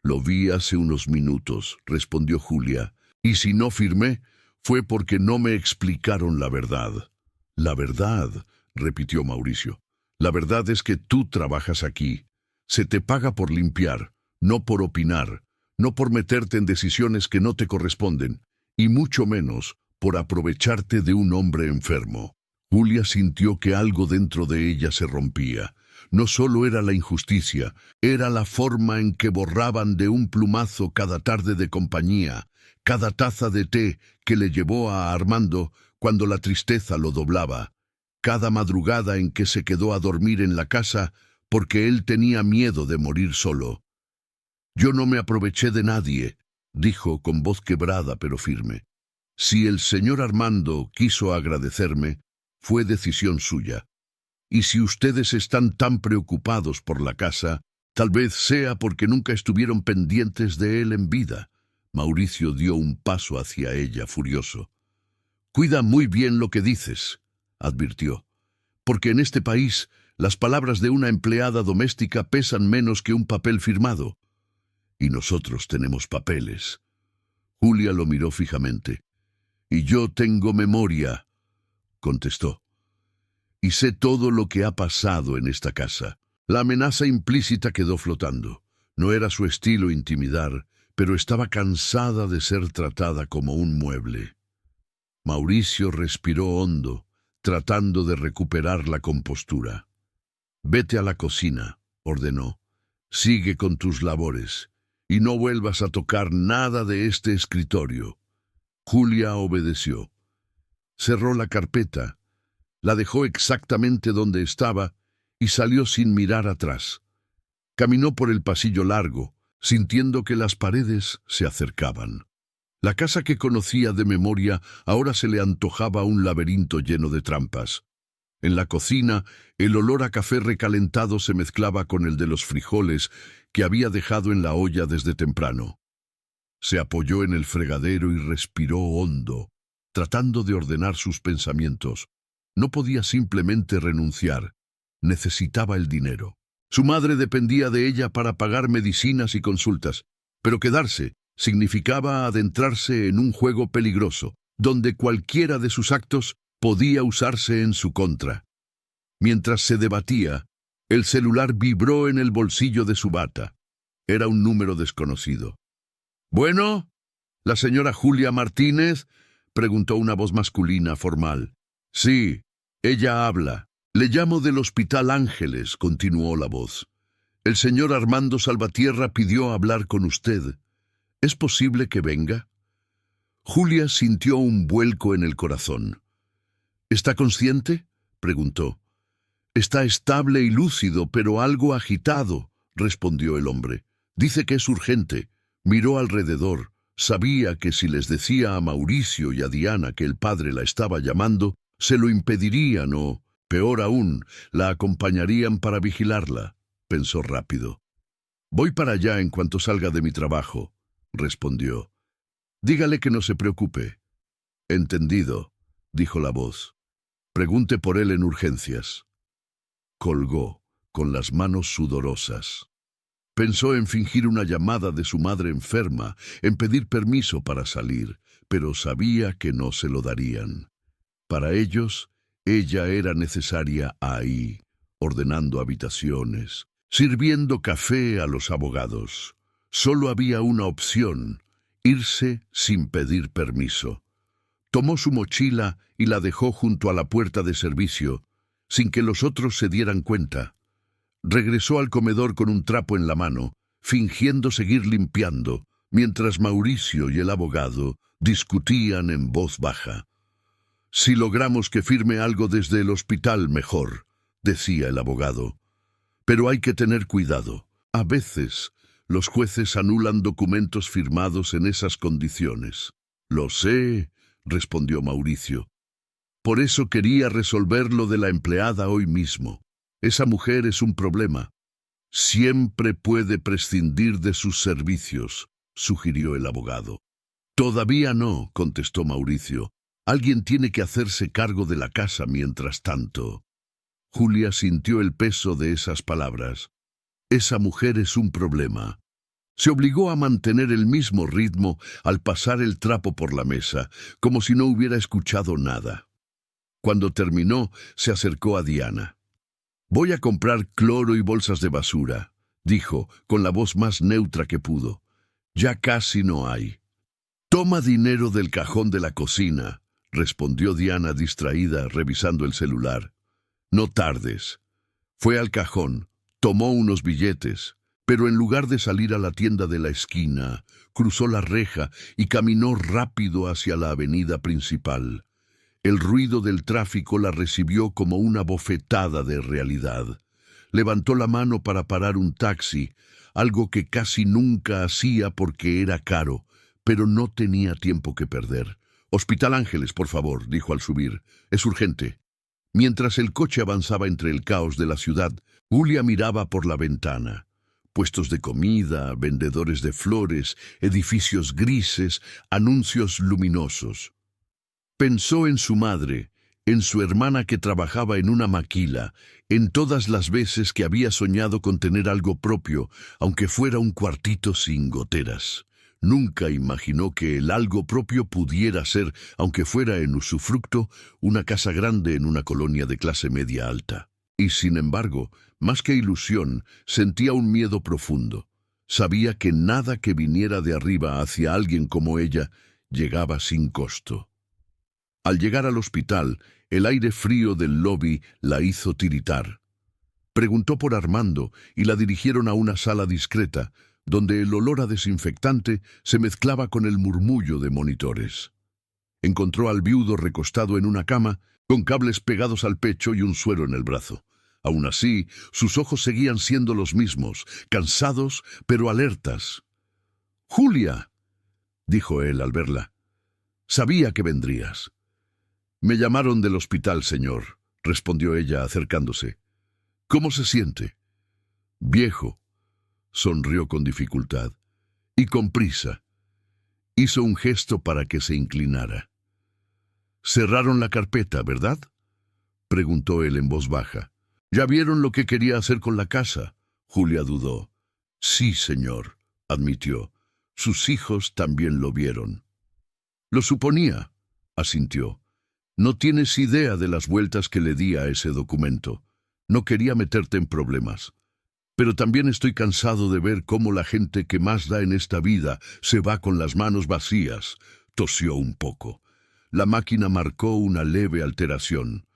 Lo vi hace unos minutos, respondió Julia, y si no firmé, fue porque no me explicaron la verdad. La verdad, repitió Mauricio. La verdad es que tú trabajas aquí. Se te paga por limpiar, no por opinar, no por meterte en decisiones que no te corresponden, y mucho menos por aprovecharte de un hombre enfermo. Julia sintió que algo dentro de ella se rompía. No solo era la injusticia, era la forma en que borraban de un plumazo cada tarde de compañía, cada taza de té que le llevó a Armando cuando la tristeza lo doblaba, cada madrugada en que se quedó a dormir en la casa porque él tenía miedo de morir solo. Yo no me aproveché de nadie, dijo con voz quebrada pero firme. Si el señor Armando quiso agradecerme, fue decisión suya. Y si ustedes están tan preocupados por la casa, tal vez sea porque nunca estuvieron pendientes de él en vida. Mauricio dio un paso hacia ella, furioso. Cuida muy bien lo que dices, advirtió, porque en este país las palabras de una empleada doméstica pesan menos que un papel firmado. Y nosotros tenemos papeles. Julia lo miró fijamente. Y yo tengo memoria, contestó. Y sé todo lo que ha pasado en esta casa. La amenaza implícita quedó flotando. No era su estilo intimidar, pero estaba cansada de ser tratada como un mueble. Mauricio respiró hondo, tratando de recuperar la compostura. Vete a la cocina, ordenó. Sigue con tus labores, y no vuelvas a tocar nada de este escritorio. Julia obedeció. Cerró la carpeta, la dejó exactamente donde estaba y salió sin mirar atrás. Caminó por el pasillo largo, sintiendo que las paredes se acercaban. La casa que conocía de memoria ahora se le antojaba un laberinto lleno de trampas. En la cocina, el olor a café recalentado se mezclaba con el de los frijoles que había dejado en la olla desde temprano. Se apoyó en el fregadero y respiró hondo, tratando de ordenar sus pensamientos. No podía simplemente renunciar. Necesitaba el dinero. Su madre dependía de ella para pagar medicinas y consultas, pero quedarse significaba adentrarse en un juego peligroso, donde cualquiera de sus actos podía usarse en su contra. Mientras se debatía, el celular vibró en el bolsillo de su bata. Era un número desconocido. «¿Bueno? ¿La señora Julia Martínez?», preguntó una voz masculina formal. «Sí, ella habla. Le llamo del Hospital Ángeles», continuó la voz. «El señor Armando Salvatierra pidió hablar con usted. ¿Es posible que venga?». Julia sintió un vuelco en el corazón. «¿Está consciente?», preguntó. «Está estable y lúcido, pero algo agitado», respondió el hombre. «Dice que es urgente». Miró alrededor. Sabía que si les decía a Mauricio y a Diana que el padre la estaba llamando, se lo impedirían o, peor aún, la acompañarían para vigilarla. Pensó rápido. «Voy para allá en cuanto salga de mi trabajo», respondió. «Dígale que no se preocupe». «Entendido», dijo la voz. «Pregunte por él en urgencias». Colgó, con las manos sudorosas. Pensó en fingir una llamada de su madre enferma, en pedir permiso para salir, pero sabía que no se lo darían. Para ellos, ella era necesaria ahí, ordenando habitaciones, sirviendo café a los abogados. Solo había una opción: irse sin pedir permiso. Tomó su mochila y la dejó junto a la puerta de servicio, sin que los otros se dieran cuenta. Regresó al comedor con un trapo en la mano, fingiendo seguir limpiando, mientras Mauricio y el abogado discutían en voz baja. Si logramos que firme algo desde el hospital, mejor, decía el abogado. Pero hay que tener cuidado. A veces, los jueces anulan documentos firmados en esas condiciones. Lo sé, respondió Mauricio. Por eso quería resolver lo de la empleada hoy mismo. Esa mujer es un problema. Siempre puede prescindir de sus servicios, sugirió el abogado. Todavía no, contestó Mauricio. Alguien tiene que hacerse cargo de la casa mientras tanto. Julia sintió el peso de esas palabras. Esa mujer es un problema. Se obligó a mantener el mismo ritmo al pasar el trapo por la mesa, como si no hubiera escuchado nada. Cuando terminó, se acercó a Diana. «Voy a comprar cloro y bolsas de basura», dijo, con la voz más neutra que pudo. «Ya casi no hay». «Toma dinero del cajón de la cocina», respondió Diana distraída, revisando el celular. «No tardes». Fue al cajón, tomó unos billetes, pero en lugar de salir a la tienda de la esquina, cruzó la reja y caminó rápido hacia la avenida principal. El ruido del tráfico la recibió como una bofetada de realidad. Levantó la mano para parar un taxi, algo que casi nunca hacía porque era caro, pero no tenía tiempo que perder. «Hospital Ángeles, por favor», dijo al subir. «Es urgente». Mientras el coche avanzaba entre el caos de la ciudad, Julia miraba por la ventana. Puestos de comida, vendedores de flores, edificios grises, anuncios luminosos. Pensó en su madre, en su hermana que trabajaba en una maquila, en todas las veces que había soñado con tener algo propio, aunque fuera un cuartito sin goteras. Nunca imaginó que el algo propio pudiera ser, aunque fuera en usufructo, una casa grande en una colonia de clase media alta. Y sin embargo, más que ilusión, sentía un miedo profundo. Sabía que nada que viniera de arriba hacia alguien como ella llegaba sin costo. Al llegar al hospital, el aire frío del lobby la hizo tiritar. Preguntó por Armando y la dirigieron a una sala discreta, donde el olor a desinfectante se mezclaba con el murmullo de monitores. Encontró al viudo recostado en una cama, con cables pegados al pecho y un suero en el brazo. Aún así, sus ojos seguían siendo los mismos, cansados pero alertas. «Julia», dijo él al verla, «sabía que vendrías». «Me llamaron del hospital, señor», respondió ella acercándose. «¿Cómo se siente?» «Viejo», sonrió con dificultad, y con prisa. Hizo un gesto para que se inclinara. «Cerraron la carpeta, ¿verdad?», preguntó él en voz baja. «¿Ya vieron lo que quería hacer con la casa?», Julia dudó. «Sí, señor», admitió. «Sus hijos también lo vieron». «Lo suponía», asintió. «No tienes idea de las vueltas que le di a ese documento. No quería meterte en problemas. Pero también estoy cansado de ver cómo la gente que más da en esta vida se va con las manos vacías», tosió un poco. La máquina marcó una leve alteración.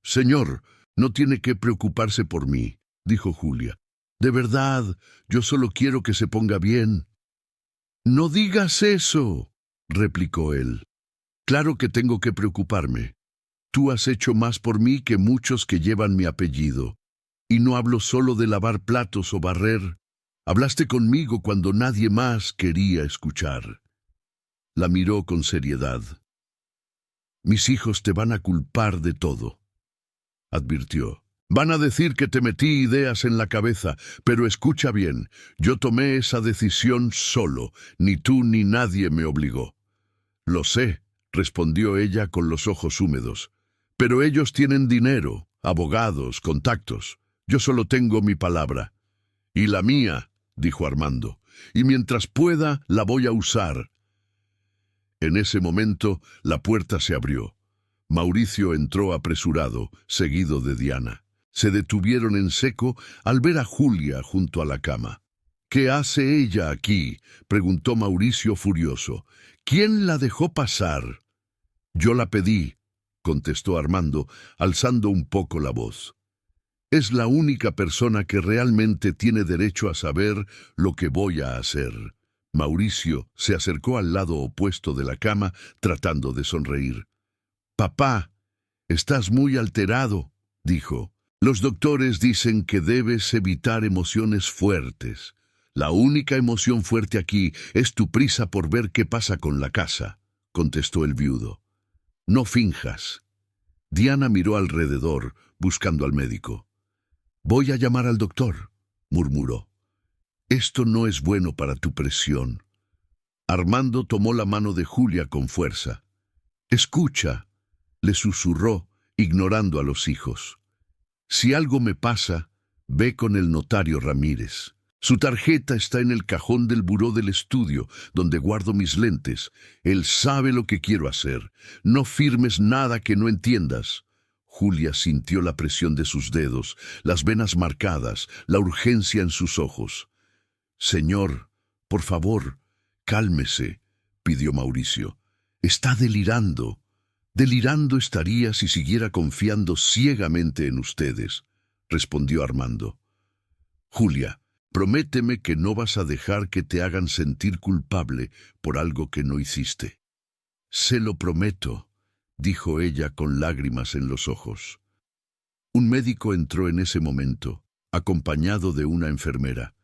«Señor, no tiene que preocuparse por mí», dijo Julia. «De verdad, yo solo quiero que se ponga bien». «No digas eso», replicó él. «Claro que tengo que preocuparme. Tú has hecho más por mí que muchos que llevan mi apellido. Y no hablo solo de lavar platos o barrer. Hablaste conmigo cuando nadie más quería escuchar». La miró con seriedad. «Mis hijos te van a culpar de todo», advirtió. «Van a decir que te metí ideas en la cabeza, pero escucha bien, yo tomé esa decisión solo, ni tú ni nadie me obligó». «Lo sé», respondió ella con los ojos húmedos. «Pero ellos tienen dinero, abogados, contactos. Yo solo tengo mi palabra». «Y la mía», dijo Armando, «y mientras pueda la voy a usar». En ese momento la puerta se abrió. Mauricio entró apresurado, seguido de Diana. Se detuvieron en seco al ver a Julia junto a la cama. «¿Qué hace ella aquí?», preguntó Mauricio furioso. «¿Quién la dejó pasar?» «Yo la pedí», contestó Armando, alzando un poco la voz. «Es la única persona que realmente tiene derecho a saber lo que voy a hacer». Mauricio se acercó al lado opuesto de la cama, tratando de sonreír. Papá, estás muy alterado, dijo. Los doctores dicen que debes evitar emociones fuertes. La única emoción fuerte aquí es tu prisa por ver qué pasa con la casa, contestó el viudo. No finjas. Diana miró alrededor, buscando al médico. Voy a llamar al doctor, murmuró. Esto no es bueno para tu presión. Armando tomó la mano de Julia con fuerza. Escucha, le susurró, ignorando a los hijos. Si algo me pasa, ve con el notario Ramírez. Su tarjeta está en el cajón del buró del estudio, donde guardo mis lentes. Él sabe lo que quiero hacer. No firmes nada que no entiendas. Julia sintió la presión de sus dedos, las venas marcadas, la urgencia en sus ojos. Señor, por favor, cálmese, pidió Mauricio. Está delirando. Delirando estaría si siguiera confiando ciegamente en ustedes, respondió Armando. Julia, prométeme que no vas a dejar que te hagan sentir culpable por algo que no hiciste. Se lo prometo, dijo ella con lágrimas en los ojos. Un médico entró en ese momento, acompañado de una enfermera.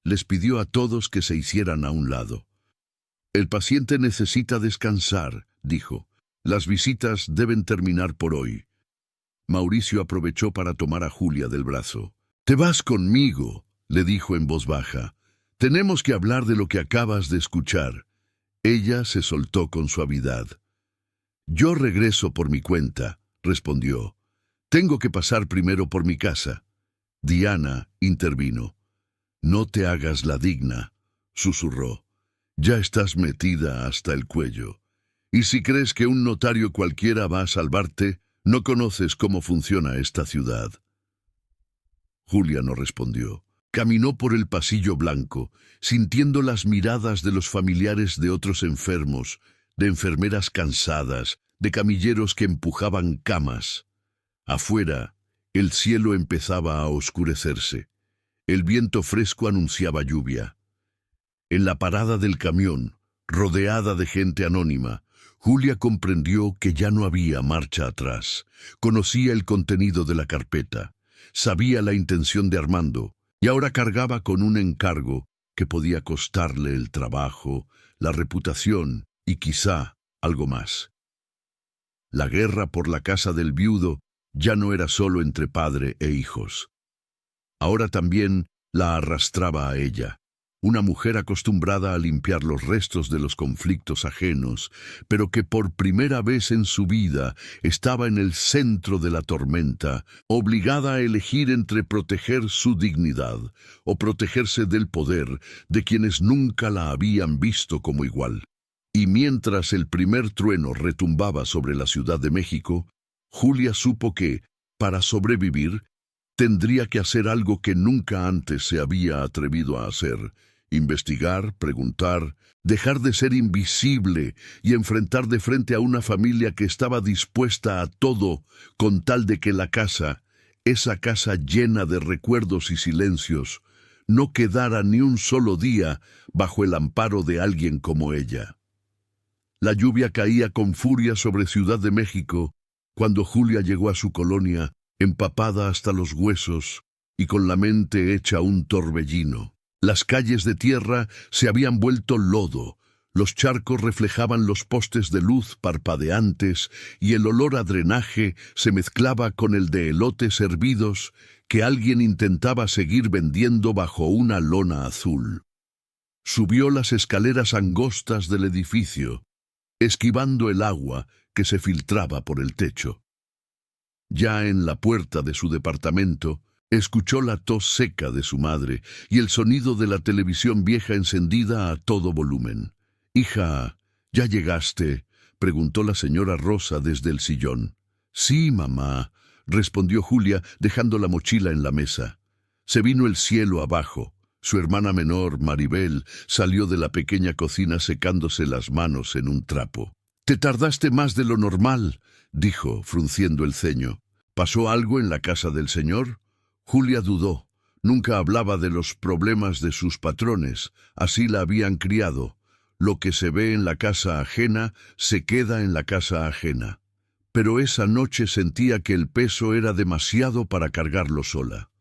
Les pidió a todos que se hicieran a un lado. El paciente necesita descansar, dijo. Las visitas deben terminar por hoy. Mauricio aprovechó para tomar a Julia del brazo. «Te vas conmigo», le dijo en voz baja. «Tenemos que hablar de lo que acabas de escuchar». Ella se soltó con suavidad. «Yo regreso por mi cuenta», respondió. «Tengo que pasar primero por mi casa». Diana intervino. «No te hagas la digna», susurró. «Ya estás metida hasta el cuello. Y si crees que un notario cualquiera va a salvarte, no conoces cómo funciona esta ciudad». Julia no respondió. Caminó por el pasillo blanco, sintiendo las miradas de los familiares de otros enfermos, de enfermeras cansadas, de camilleros que empujaban camas. Afuera, el cielo empezaba a oscurecerse. El viento fresco anunciaba lluvia. En la parada del camión, rodeada de gente anónima, Julia comprendió que ya no había marcha atrás. Conocía el contenido de la carpeta, sabía la intención de Armando, y ahora cargaba con un encargo que podía costarle el trabajo, la reputación y quizá algo más. La guerra por la casa del viudo ya no era solo entre padre e hijos. Ahora también la arrastraba a ella. Una mujer acostumbrada a limpiar los restos de los conflictos ajenos, pero que por primera vez en su vida estaba en el centro de la tormenta, obligada a elegir entre proteger su dignidad o protegerse del poder de quienes nunca la habían visto como igual. Y mientras el primer trueno retumbaba sobre la Ciudad de México, Julia supo que, para sobrevivir, tendría que hacer algo que nunca antes se había atrevido a hacer: investigar, preguntar, dejar de ser invisible y enfrentar de frente a una familia que estaba dispuesta a todo con tal de que la casa, esa casa llena de recuerdos y silencios, no quedara ni un solo día bajo el amparo de alguien como ella. La lluvia caía con furia sobre Ciudad de México cuando Julia llegó a su colonia, empapada hasta los huesos y con la mente hecha un torbellino. Las calles de tierra se habían vuelto lodo, los charcos reflejaban los postes de luz parpadeantes y el olor a drenaje se mezclaba con el de elotes hervidos que alguien intentaba seguir vendiendo bajo una lona azul. Subió las escaleras angostas del edificio, esquivando el agua que se filtraba por el techo. Ya en la puerta de su departamento, escuchó la tos seca de su madre y el sonido de la televisión vieja encendida a todo volumen. «Hija, ¿ya llegaste?», preguntó la señora Rosa desde el sillón. «Sí, mamá», respondió Julia, dejando la mochila en la mesa. Se vino el cielo abajo. Su hermana menor, Maribel, salió de la pequeña cocina secándose las manos en un trapo. «Te tardaste más de lo normal», dijo, frunciendo el ceño. «¿Pasó algo en la casa del señor?». Julia dudó. Nunca hablaba de los problemas de sus patrones, así la habían criado. Lo que se ve en la casa ajena se queda en la casa ajena. pero esa noche sentía que el peso era demasiado para cargarlo sola.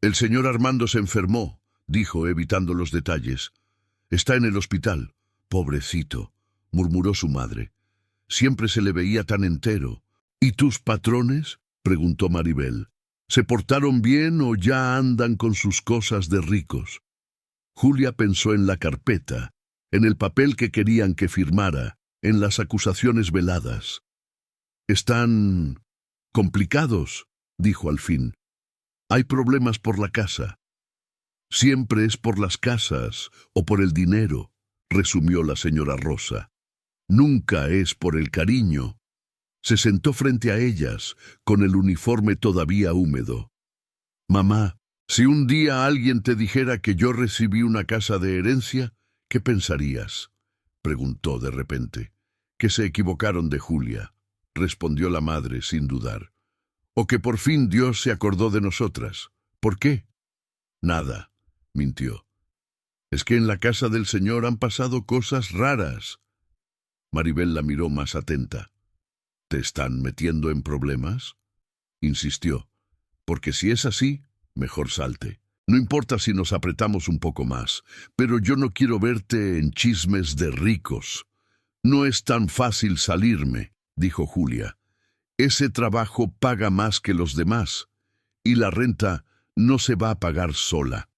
«El señor Armando se enfermó», dijo, evitando los detalles. «Está en el hospital». «Pobrecito», murmuró su madre. «Siempre se le veía tan entero». «¿Y tus patrones?», preguntó Maribel. «¿Se portaron bien o ya andan con sus cosas de ricos?». Julia pensó en la carpeta, en el papel que querían que firmara, en las acusaciones veladas. «Están complicados», dijo al fin. «Hay problemas por la casa». «Siempre es por las casas o por el dinero», resumió la señora Rosa. «Nunca es por el cariño». Se sentó frente a ellas, con el uniforme todavía húmedo. «Mamá, si un día alguien te dijera que yo recibí una casa de herencia, ¿qué pensarías?», preguntó de repente. «Que se equivocaron de Julia», respondió la madre sin dudar. «O que por fin Dios se acordó de nosotras. ¿Por qué?». «Nada», mintió. «Es que en la casa del Señor han pasado cosas raras». Maribel la miró más atenta. «¿Te están metiendo en problemas?», insistió. «Porque si es así, mejor salte. No importa si nos apretamos un poco más, pero yo no quiero verte en chismes de ricos». «No es tan fácil salirme», dijo Julia. «Ese trabajo paga más que los demás, y la renta no se va a pagar sola».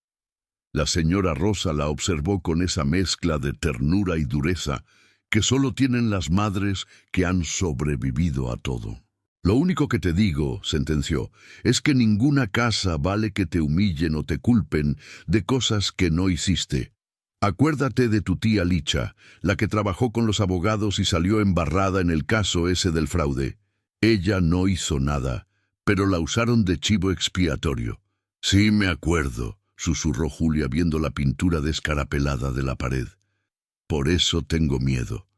La señora Rosa la observó con esa mezcla de ternura y dureza que solo tienen las madres que han sobrevivido a todo. «Lo único que te digo», sentenció, «es que ninguna casa vale que te humillen o te culpen de cosas que no hiciste. Acuérdate de tu tía Licha, la que trabajó con los abogados y salió embarrada en el caso ese del fraude. Ella no hizo nada, pero la usaron de chivo expiatorio». «Sí, me acuerdo», susurró Julia viendo la pintura descarapelada de la pared. «Por eso tengo miedo».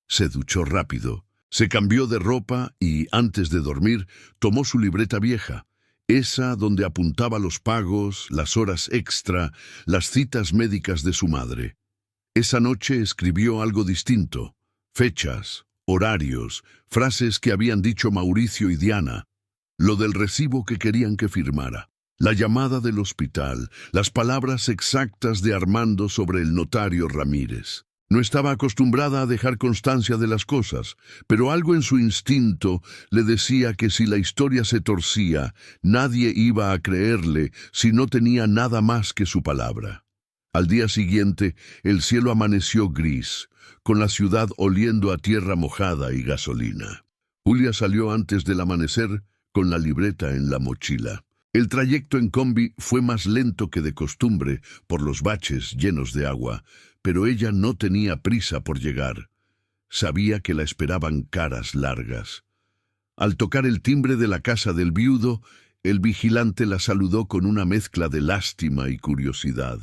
Se duchó rápido, se cambió de ropa y, antes de dormir, tomó su libreta vieja, esa donde apuntaba los pagos, las horas extra, las citas médicas de su madre. Esa noche escribió algo distinto: fechas, horarios, frases que habían dicho Mauricio y Diana, lo del recibo que querían que firmara, la llamada del hospital, las palabras exactas de Armando sobre el notario Ramírez. No estaba acostumbrada a dejar constancia de las cosas, pero algo en su instinto le decía que si la historia se torcía, nadie iba a creerle si no tenía nada más que su palabra. Al día siguiente, el cielo amaneció gris, con la ciudad oliendo a tierra mojada y gasolina. Julia salió antes del amanecer con la libreta en la mochila. El trayecto en combi fue más lento que de costumbre por los baches llenos de agua, pero ella no tenía prisa por llegar. Sabía que la esperaban caras largas. Al tocar el timbre de la casa del viudo, el vigilante la saludó con una mezcla de lástima y curiosidad.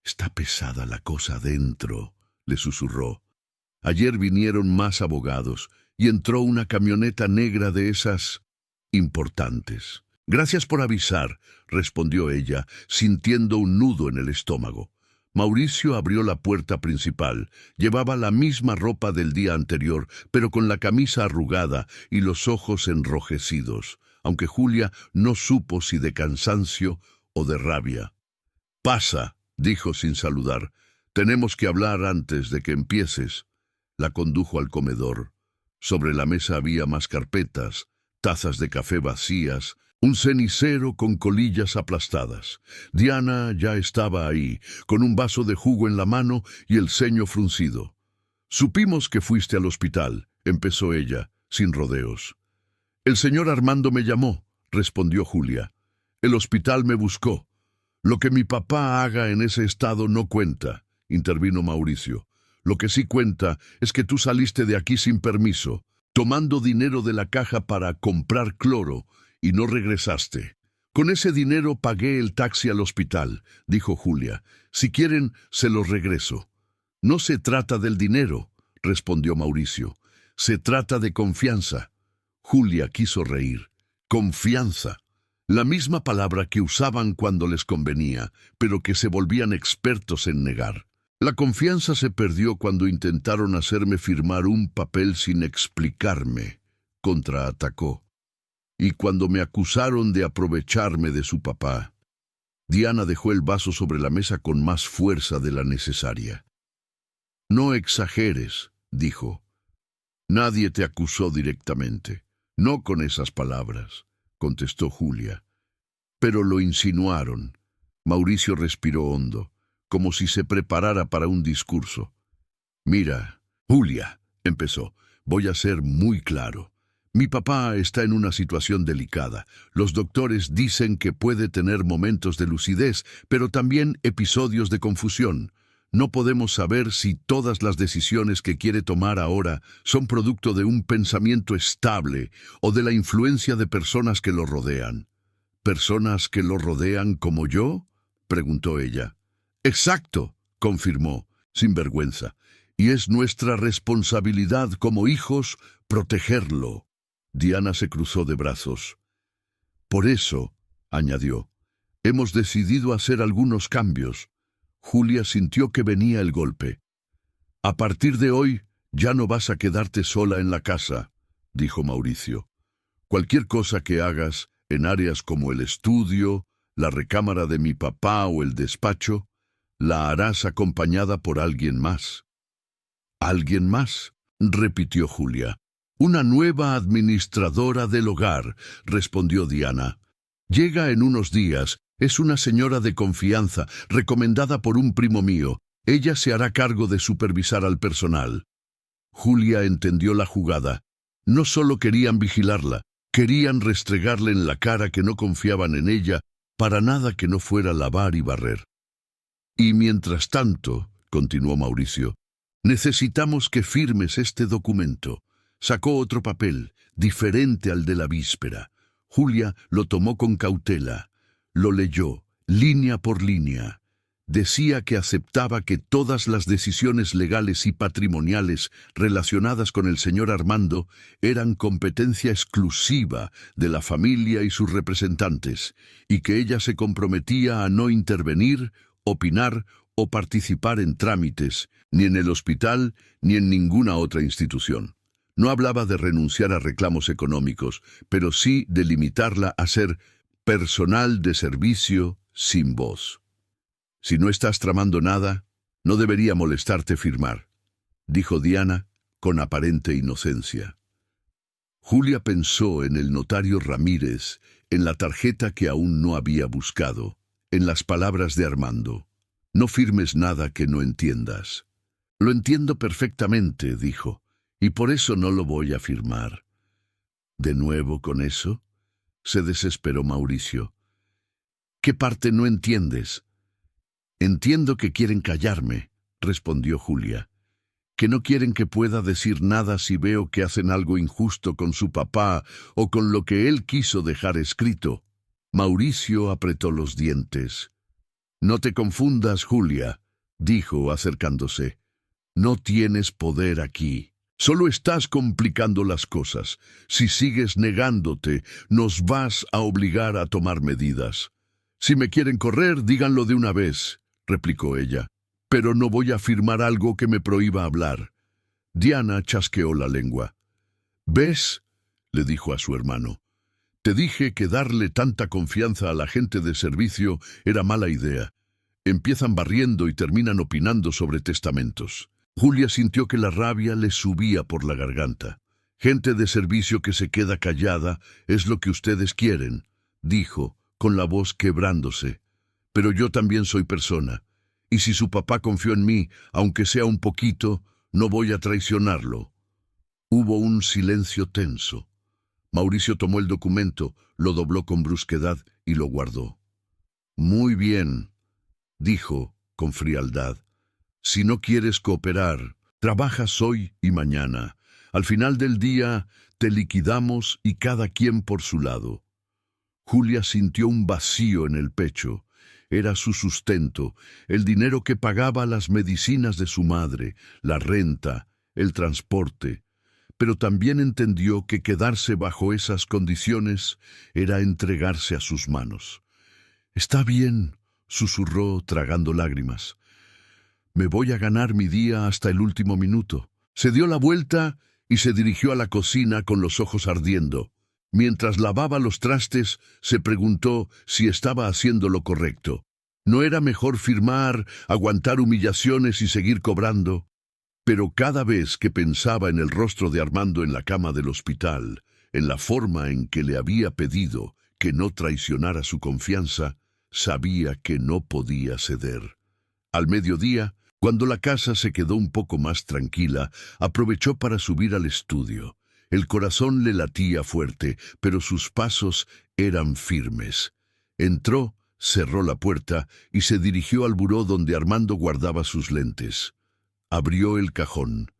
«Está pesada la cosa dentro», le susurró. «Ayer vinieron más abogados y entró una camioneta negra de esas importantes». «Gracias por avisar», respondió ella, sintiendo un nudo en el estómago. Mauricio abrió la puerta principal. Llevaba la misma ropa del día anterior, pero con la camisa arrugada y los ojos enrojecidos, aunque Julia no supo si de cansancio o de rabia. «Pasa», dijo sin saludar. «Tenemos que hablar antes de que empieces». La condujo al comedor. Sobre la mesa había más carpetas, tazas de café vacías, un cenicero con colillas aplastadas. Diana ya estaba ahí, con un vaso de jugo en la mano y el ceño fruncido. «Supimos que fuiste al hospital», empezó ella, sin rodeos. «El señor Armando me llamó», respondió Julia. «El hospital me buscó». «Lo que mi papá haga en ese estado no cuenta», intervino Mauricio. «Lo que sí cuenta es que tú saliste de aquí sin permiso, tomando dinero de la caja para comprar cloro, y no regresaste». «Con ese dinero pagué el taxi al hospital», dijo Julia. «Si quieren, se los regreso». «No se trata del dinero», respondió Mauricio. «Se trata de confianza». Julia quiso reír. «Confianza». La misma palabra que usaban cuando les convenía, pero que se volvían expertos en negar. «La confianza se perdió cuando intentaron hacerme firmar un papel sin explicarme», contraatacó. Y cuando me acusaron de aprovecharme de su papá, Diana dejó el vaso sobre la mesa con más fuerza de la necesaria. No exageres, dijo. Nadie te acusó directamente. No con esas palabras, contestó Julia. Pero lo insinuaron. Mauricio respiró hondo, como si se preparara para un discurso. Mira, Julia, empezó, voy a ser muy claro. Mi papá está en una situación delicada. Los doctores dicen que puede tener momentos de lucidez, pero también episodios de confusión. No podemos saber si todas las decisiones que quiere tomar ahora son producto de un pensamiento estable o de la influencia de personas que lo rodean. ¿Personas que lo rodean como yo?, preguntó ella. Exacto, confirmó, sin vergüenza. Y es nuestra responsabilidad como hijos protegerlo. Diana se cruzó de brazos. Por eso, añadió, hemos decidido hacer algunos cambios. Julia sintió que venía el golpe. A partir de hoy, ya no vas a quedarte sola en la casa, dijo Mauricio. Cualquier cosa que hagas en áreas como el estudio, la recámara de mi papá o el despacho, la harás acompañada por alguien más. ¿Alguien más?, repitió Julia. Una nueva administradora del hogar, respondió Diana. Llega en unos días. Es una señora de confianza, recomendada por un primo mío. Ella se hará cargo de supervisar al personal. Julia entendió la jugada. No solo querían vigilarla, querían restregarle en la cara que no confiaban en ella, para nada que no fuera lavar y barrer. Y mientras tanto, continuó Mauricio, necesitamos que firmes este documento. Sacó otro papel, diferente al de la víspera. Julia lo tomó con cautela. Lo leyó, línea por línea. Decía que aceptaba que todas las decisiones legales y patrimoniales relacionadas con el señor Armando eran competencia exclusiva de la familia y sus representantes, y que ella se comprometía a no intervenir, opinar o participar en trámites, ni en el hospital ni en ninguna otra institución. No hablaba de renunciar a reclamos económicos, pero sí de limitarla a ser personal de servicio sin voz. Si no estás tramando nada, no debería molestarte firmar, dijo Diana con aparente inocencia. Julia pensó en el notario Ramírez, en la tarjeta que aún no había buscado, en las palabras de Armando. No firmes nada que no entiendas. Lo entiendo perfectamente, dijo, y por eso no lo voy a firmar. ¿De nuevo con eso?, se desesperó Mauricio. ¿Qué parte no entiendes? Entiendo que quieren callarme, respondió Julia. Que no quieren que pueda decir nada si veo que hacen algo injusto con su papá o con lo que él quiso dejar escrito. Mauricio apretó los dientes. No te confundas, Julia, dijo acercándose. No tienes poder aquí. Solo estás complicando las cosas. Si sigues negándote, nos vas a obligar a tomar medidas. Si me quieren correr, díganlo de una vez, replicó ella. Pero no voy a firmar algo que me prohíba hablar. Diana chasqueó la lengua. ¿Ves?, le dijo a su hermano. Te dije que darle tanta confianza a la gente de servicio era mala idea. Empiezan barriendo y terminan opinando sobre testamentos. Julia sintió que la rabia le subía por la garganta. Gente de servicio que se queda callada es lo que ustedes quieren, dijo, con la voz quebrándose. Pero yo también soy persona, y si su papá confió en mí, aunque sea un poquito, no voy a traicionarlo. Hubo un silencio tenso. Mauricio tomó el documento, lo dobló con brusquedad y lo guardó. Muy bien, dijo con frialdad. Si no quieres cooperar, trabajas hoy y mañana. Al final del día, te liquidamos y cada quien por su lado. Julia sintió un vacío en el pecho. Era su sustento, el dinero que pagaba las medicinas de su madre, la renta, el transporte. Pero también entendió que quedarse bajo esas condiciones era entregarse a sus manos. «Está bien», susurró tragando lágrimas. «Me voy a ganar mi día hasta el último minuto». Se dio la vuelta y se dirigió a la cocina con los ojos ardiendo. Mientras lavaba los trastes, se preguntó si estaba haciendo lo correcto. ¿No era mejor firmar, aguantar humillaciones y seguir cobrando? Pero cada vez que pensaba en el rostro de Armando en la cama del hospital, en la forma en que le había pedido que no traicionara su confianza, sabía que no podía ceder. Al mediodía, cuando la casa se quedó un poco más tranquila, aprovechó para subir al estudio. El corazón le latía fuerte, pero sus pasos eran firmes. Entró, cerró la puerta y se dirigió al buró donde Armando guardaba sus lentes. Abrió el cajón.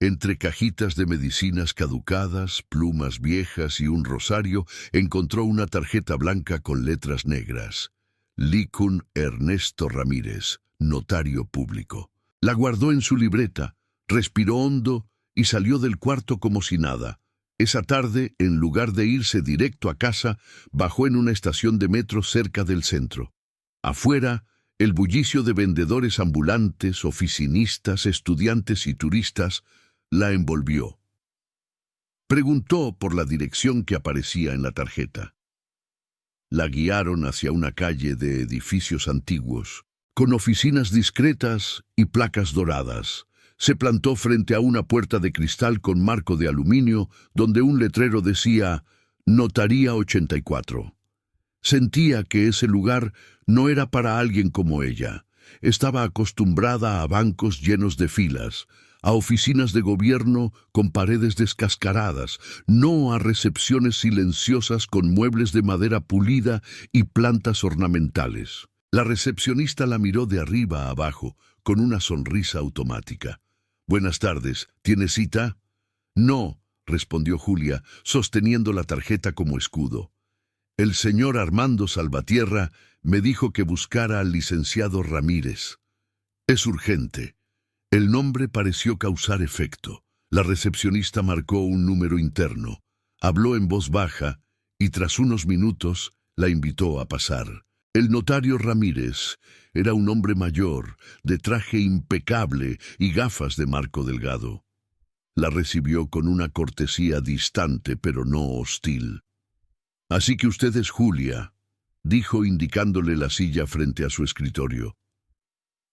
Entre cajitas de medicinas caducadas, plumas viejas y un rosario, encontró una tarjeta blanca con letras negras. Licún Ernesto Ramírez, notario público. La guardó en su libreta, respiró hondo y salió del cuarto como si nada. Esa tarde, en lugar de irse directo a casa, bajó en una estación de metro cerca del centro. Afuera, el bullicio de vendedores ambulantes, oficinistas, estudiantes y turistas la envolvió. Preguntó por la dirección que aparecía en la tarjeta. La guiaron hacia una calle de edificios antiguos, con oficinas discretas y placas doradas. Se plantó frente a una puerta de cristal con marco de aluminio, donde un letrero decía Notaría 84. Sentía que ese lugar no era para alguien como ella. Estaba acostumbrada a bancos llenos de filas, a oficinas de gobierno con paredes descascaradas, no a recepciones silenciosas con muebles de madera pulida y plantas ornamentales. La recepcionista la miró de arriba a abajo, con una sonrisa automática. «Buenas tardes, ¿tiene cita?» «No», respondió Julia, sosteniendo la tarjeta como escudo. «El señor Armando Salvatierra me dijo que buscara al licenciado Ramírez. Es urgente». El nombre pareció causar efecto. La recepcionista marcó un número interno, habló en voz baja y tras unos minutos la invitó a pasar. El notario Ramírez era un hombre mayor, de traje impecable y gafas de marco delgado. La recibió con una cortesía distante pero no hostil. «Así que usted es Julia», dijo indicándole la silla frente a su escritorio.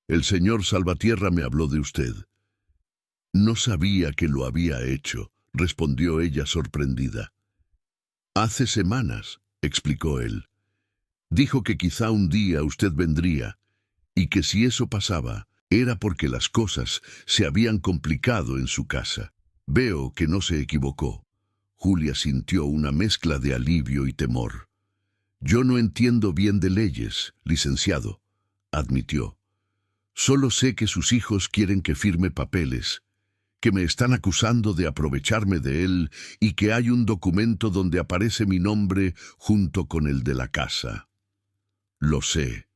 «El señor Salvatierra me habló de usted». «No sabía que lo había hecho», respondió ella sorprendida. «Hace semanas», explicó él. «Dijo que quizá un día usted vendría, y que si eso pasaba, era porque las cosas se habían complicado en su casa. Veo que no se equivocó». Julia sintió una mezcla de alivio y temor. «Yo no entiendo bien de leyes, licenciado», admitió. «Solo sé que sus hijos quieren que firme papeles, que me están acusando de aprovecharme de él y que hay un documento donde aparece mi nombre junto con el de la casa». «Lo sé»,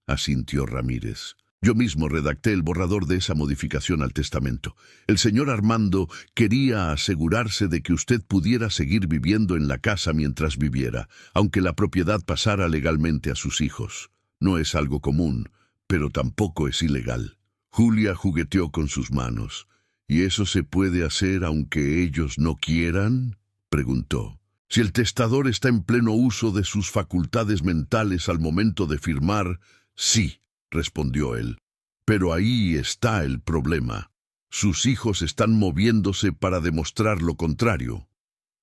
asintió Ramírez. «Yo mismo redacté el borrador de esa modificación al testamento. El señor Armando quería asegurarse de que usted pudiera seguir viviendo en la casa mientras viviera, aunque la propiedad pasara legalmente a sus hijos. No es algo común, pero tampoco es ilegal». Julia jugueteó con sus manos. «¿Y eso se puede hacer aunque ellos no quieran?», preguntó. «Si el testador está en pleno uso de sus facultades mentales al momento de firmar, sí», respondió él. «Pero ahí está el problema. Sus hijos están moviéndose para demostrar lo contrario.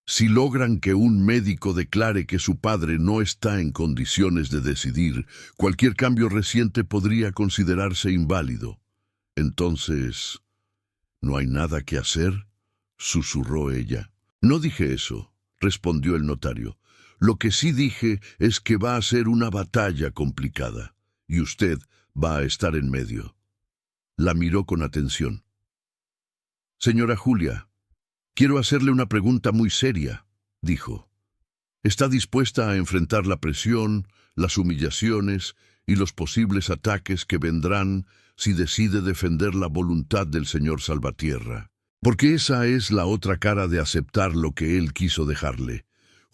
Si logran que un médico declare que su padre no está en condiciones de decidir, cualquier cambio reciente podría considerarse inválido. Entonces, ¿no hay nada que hacer?», susurró ella. «No dije eso», respondió el notario. «Lo que sí dije es que va a ser una batalla complicada, y usted va a estar en medio». La miró con atención. «Señora Julia, quiero hacerle una pregunta muy seria», dijo. «¿Está dispuesta a enfrentar la presión, las humillaciones y los posibles ataques que vendrán si decide defender la voluntad del señor Salvatierra? Porque esa es la otra cara de aceptar lo que él quiso dejarle».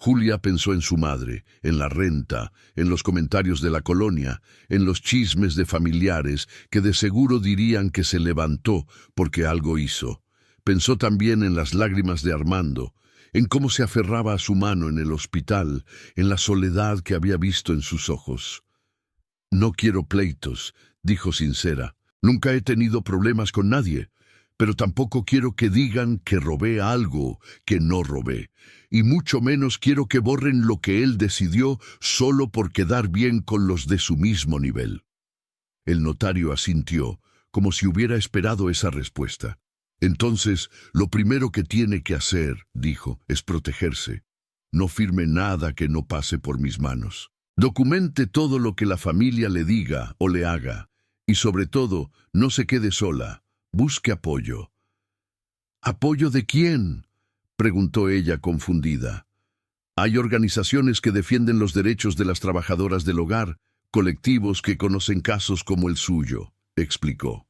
Julia pensó en su madre, en la renta, en los comentarios de la colonia, en los chismes de familiares que de seguro dirían que se levantó porque algo hizo. Pensó también en las lágrimas de Armando, en cómo se aferraba a su mano en el hospital, en la soledad que había visto en sus ojos. «No quiero pleitos», dijo sincera. «Nunca he tenido problemas con nadie, pero tampoco quiero que digan que robé algo que no robé, y mucho menos quiero que borren lo que él decidió solo por quedar bien con los de su mismo nivel». El notario asintió, como si hubiera esperado esa respuesta. «Entonces, lo primero que tiene que hacer», dijo, «es protegerse. No firme nada que no pase por mis manos. Documente todo lo que la familia le diga o le haga. Y sobre todo, no se quede sola. Busque apoyo». «¿Apoyo de quién?», preguntó ella confundida. «Hay organizaciones que defienden los derechos de las trabajadoras del hogar, colectivos que conocen casos como el suyo», explicó.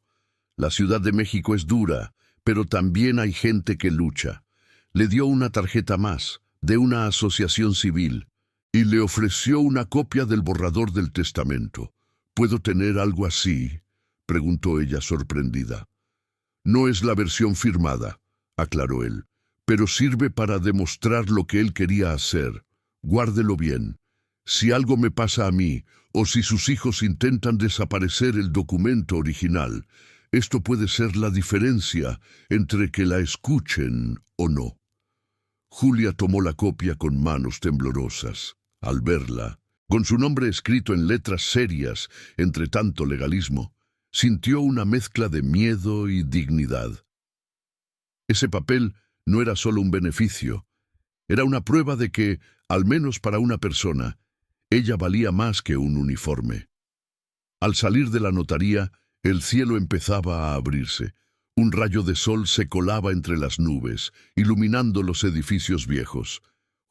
«La Ciudad de México es dura, pero también hay gente que lucha». Le dio una tarjeta más, de una asociación civil, y le ofreció una copia del borrador del testamento. «¿Puedo tener algo así?», preguntó ella sorprendida. «No es la versión firmada», aclaró él, «pero sirve para demostrar lo que él quería hacer. Guárdelo bien. Si algo me pasa a mí, o si sus hijos intentan desaparecer el documento original, esto puede ser la diferencia entre que la escuchen o no». Julia tomó la copia con manos temblorosas. Al verla, con su nombre escrito en letras serias entre tanto legalismo, sintió una mezcla de miedo y dignidad. Ese papel no era solo un beneficio, era una prueba de que, al menos para una persona, ella valía más que un uniforme. Al salir de la notaría, el cielo empezaba a abrirse. Un rayo de sol se colaba entre las nubes, iluminando los edificios viejos.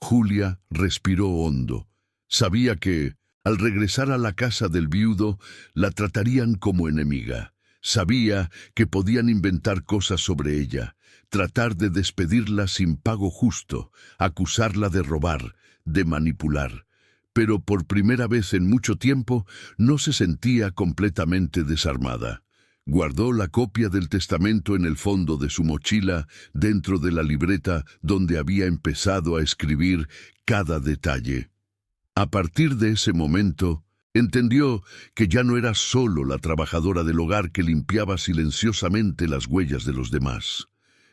Julia respiró hondo. Sabía que, al regresar a la casa del viudo, la tratarían como enemiga. Sabía que podían inventar cosas sobre ella, tratar de despedirla sin pago justo, acusarla de robar, de manipular. Pero por primera vez en mucho tiempo no se sentía completamente desarmada. Guardó la copia del testamento en el fondo de su mochila, dentro de la libreta donde había empezado a escribir cada detalle. A partir de ese momento, entendió que ya no era solo la trabajadora del hogar que limpiaba silenciosamente las huellas de los demás.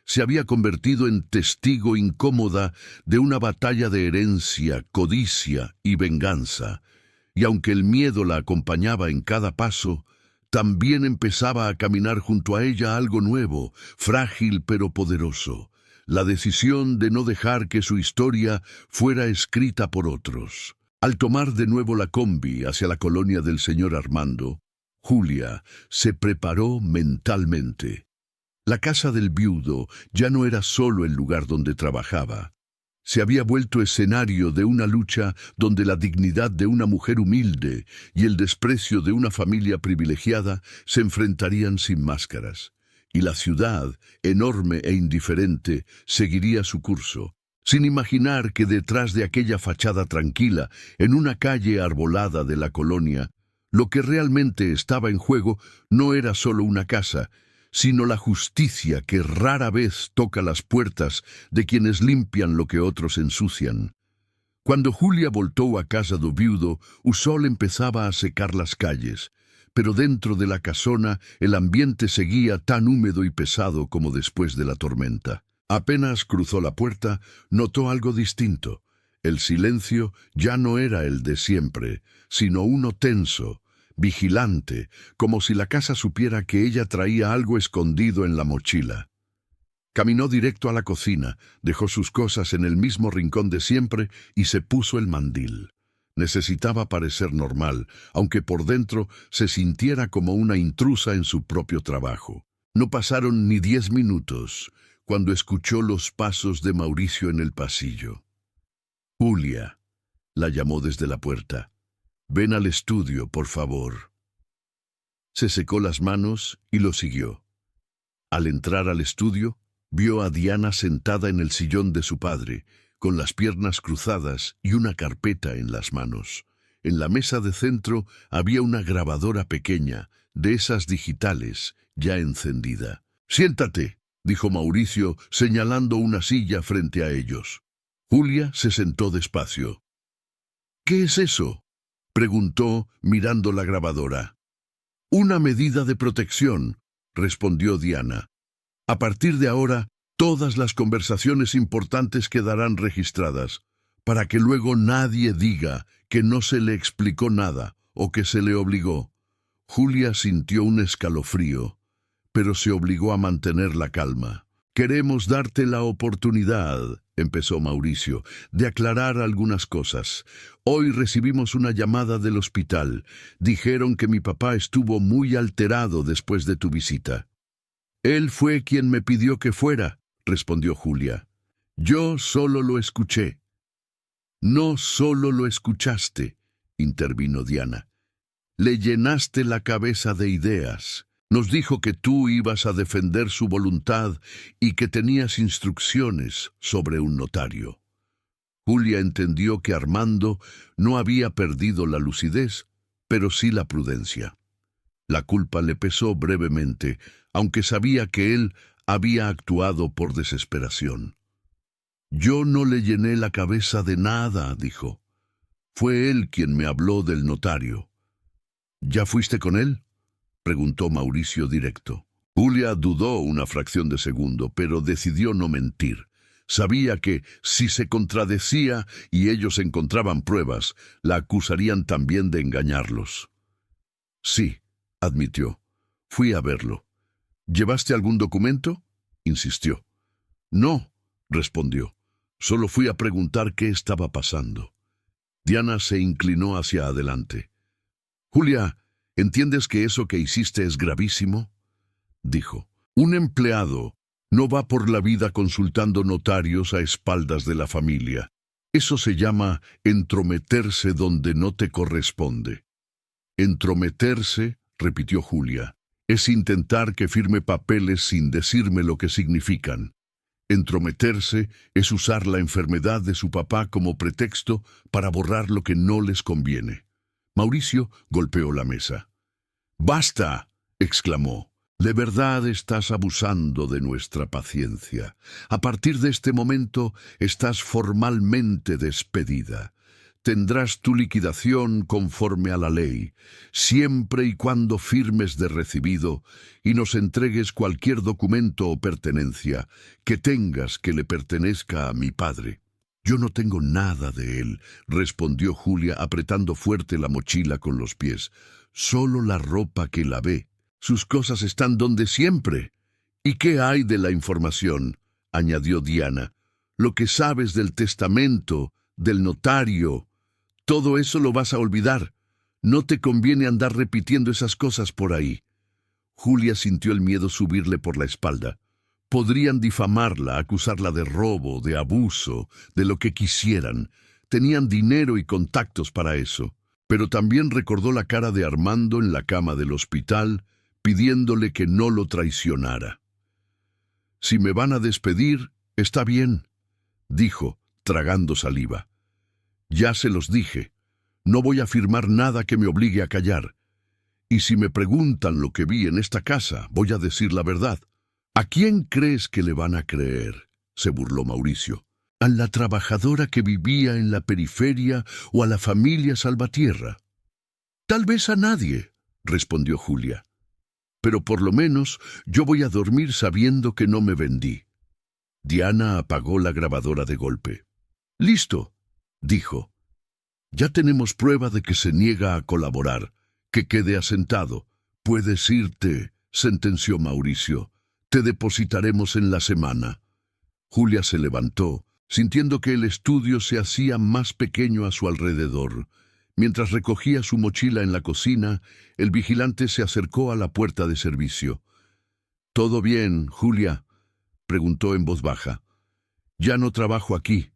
Se había convertido en testigo incómoda de una batalla de herencia, codicia y venganza, y aunque el miedo la acompañaba en cada paso, también empezaba a caminar junto a ella algo nuevo, frágil pero poderoso, la decisión de no dejar que su historia fuera escrita por otros. Al tomar de nuevo la combi hacia la colonia del señor Armando, Julia se preparó mentalmente. La casa del viudo ya no era solo el lugar donde trabajaba. Se había vuelto escenario de una lucha donde la dignidad de una mujer humilde y el desprecio de una familia privilegiada se enfrentarían sin máscaras. Y la ciudad, enorme e indiferente, seguiría su curso, sin imaginar que detrás de aquella fachada tranquila, en una calle arbolada de la colonia, lo que realmente estaba en juego no era solo una casa, sino la justicia que rara vez toca las puertas de quienes limpian lo que otros ensucian. Cuando Julia voltó a casa do viudo, o sol empezaba a secar las calles, pero dentro de la casona el ambiente seguía tan húmedo y pesado como después de la tormenta. Apenas cruzó la puerta, notó algo distinto. El silencio ya no era el de siempre, sino uno tenso, vigilante, como si la casa supiera que ella traía algo escondido en la mochila. Caminó directo a la cocina, dejó sus cosas en el mismo rincón de siempre y se puso el mandil. Necesitaba parecer normal, aunque por dentro se sintiera como una intrusa en su propio trabajo. No pasaron ni 10 minutos cuando escuchó los pasos de Mauricio en el pasillo. «Julia», la llamó desde la puerta. «Ven al estudio, por favor». Se secó las manos y lo siguió. Al entrar al estudio, vio a Diana sentada en el sillón de su padre, con las piernas cruzadas y una carpeta en las manos. En la mesa de centro había una grabadora pequeña, de esas digitales, ya encendida. «Siéntate», dijo Mauricio, señalando una silla frente a ellos. Julia se sentó despacio. «¿Qué es eso?», preguntó, mirando la grabadora. «Una medida de protección», respondió Diana. «A partir de ahora, todas las conversaciones importantes quedarán registradas, para que luego nadie diga que no se le explicó nada o que se le obligó». Julia sintió un escalofrío, pero se obligó a mantener la calma. «Queremos darte la oportunidad», empezó Mauricio, «de aclarar algunas cosas. Hoy recibimos una llamada del hospital. Dijeron que mi papá estuvo muy alterado después de tu visita». «Él fue quien me pidió que fuera», respondió Julia. «Yo solo lo escuché». «No solo lo escuchaste», intervino Diana. «Le llenaste la cabeza de ideas. Nos dijo que tú ibas a defender su voluntad y que tenías instrucciones sobre un notario». Julia entendió que Armando no había perdido la lucidez, pero sí la prudencia. La culpa le pesó brevemente, aunque sabía que él había actuado por desesperación. «Yo no le llené la cabeza de nada», dijo. «Fue él quien me habló del notario». «¿Ya fuiste con él?», preguntó Mauricio directo. Julia dudó una fracción de segundo, pero decidió no mentir. Sabía que, si se contradecía y ellos encontraban pruebas, la acusarían también de engañarlos. «Sí», admitió. «Fui a verlo». «¿Llevaste algún documento?», insistió. «No», respondió. «Solo fui a preguntar qué estaba pasando». Diana se inclinó hacia adelante. «Julia, ¿entiendes que eso que hiciste es gravísimo?», dijo. «Un empleado no va por la vida consultando notarios a espaldas de la familia. Eso se llama entrometerse donde no te corresponde». «Entrometerse», repitió Julia, «es intentar que firme papeles sin decirme lo que significan. Entrometerse es usar la enfermedad de su papá como pretexto para borrar lo que no les conviene». Mauricio golpeó la mesa. «¡Basta!», exclamó. «De verdad estás abusando de nuestra paciencia. A partir de este momento estás formalmente despedida. Tendrás tu liquidación conforme a la ley, siempre y cuando firmes de recibido y nos entregues cualquier documento o pertenencia que tengas que le pertenezca a mi padre». «Yo no tengo nada de él», respondió Julia apretando fuerte la mochila con los pies. «Solo la ropa que lavé. Sus cosas están donde siempre». «¿Y qué hay de la información?», añadió Diana. «Lo que sabes del testamento, del notario. Todo eso lo vas a olvidar. No te conviene andar repitiendo esas cosas por ahí». Julia sintió el miedo subirle por la espalda. Podrían difamarla, acusarla de robo, de abuso, de lo que quisieran. Tenían dinero y contactos para eso. Pero también recordó la cara de Armando en la cama del hospital, pidiéndole que no lo traicionara. «Si me van a despedir, está bien», dijo, tragando saliva. «Ya se los dije. No voy a firmar nada que me obligue a callar. Y si me preguntan lo que vi en esta casa, voy a decir la verdad». «¿A quién crees que le van a creer?», se burló Mauricio. «¿A la trabajadora que vivía en la periferia o a la familia Salvatierra?». «Tal vez a nadie», respondió Julia. «Pero por lo menos yo voy a dormir sabiendo que no me vendí». Diana apagó la grabadora de golpe. «Listo», dijo. «Ya tenemos prueba de que se niega a colaborar. Que quede asentado. Puedes irte», sentenció Mauricio. «Te depositaremos en la semana». Julia se levantó, sintiendo que el estudio se hacía más pequeño a su alrededor. Mientras recogía su mochila en la cocina, el vigilante se acercó a la puerta de servicio. «¿Todo bien, Julia?», preguntó en voz baja. «Ya no trabajo aquí»,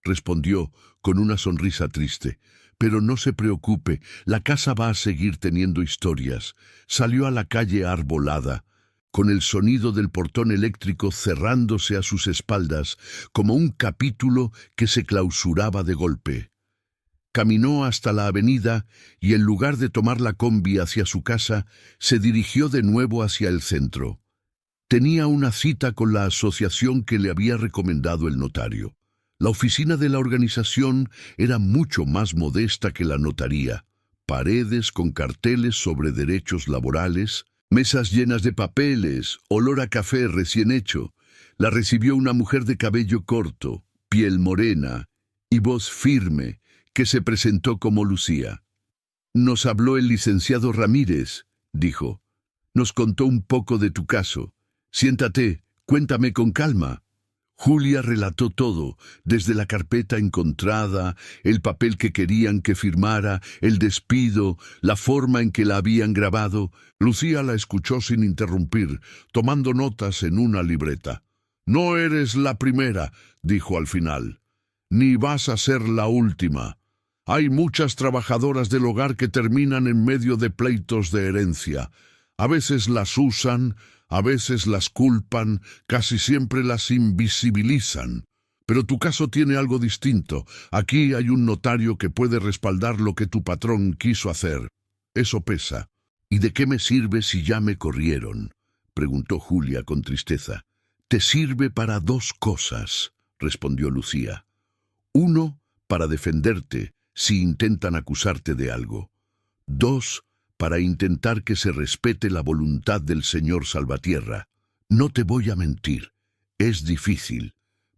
respondió con una sonrisa triste. «Pero no se preocupe, la casa va a seguir teniendo historias». Salió a la calle arbolada, con el sonido del portón eléctrico cerrándose a sus espaldas, como un capítulo que se clausuraba de golpe. Caminó hasta la avenida y en lugar de tomar la combi hacia su casa, se dirigió de nuevo hacia el centro. Tenía una cita con la asociación que le había recomendado el notario. La oficina de la organización era mucho más modesta que la notaría. Paredes con carteles sobre derechos laborales, mesas llenas de papeles, olor a café recién hecho. La recibió una mujer de cabello corto, piel morena y voz firme, que se presentó como Lucía. «Nos habló el licenciado Ramírez», dijo. «Nos contó un poco de tu caso. Siéntate, cuéntame con calma». Julia relató todo, desde la carpeta encontrada, el papel que querían que firmara, el despido, la forma en que la habían grabado. Lucía la escuchó sin interrumpir, tomando notas en una libreta. «No eres la primera», dijo al final, «ni vas a ser la última. Hay muchas trabajadoras del hogar que terminan en medio de pleitos de herencia. A veces las usan, a veces las culpan, casi siempre las invisibilizan. Pero tu caso tiene algo distinto. Aquí hay un notario que puede respaldar lo que tu patrón quiso hacer. Eso pesa». «¿Y de qué me sirve si ya me corrieron?», preguntó Julia con tristeza. «Te sirve para dos cosas», respondió Lucía. «Uno, para defenderte si intentan acusarte de algo. Dos, para intentar que se respete la voluntad del señor Salvatierra. No te voy a mentir, es difícil,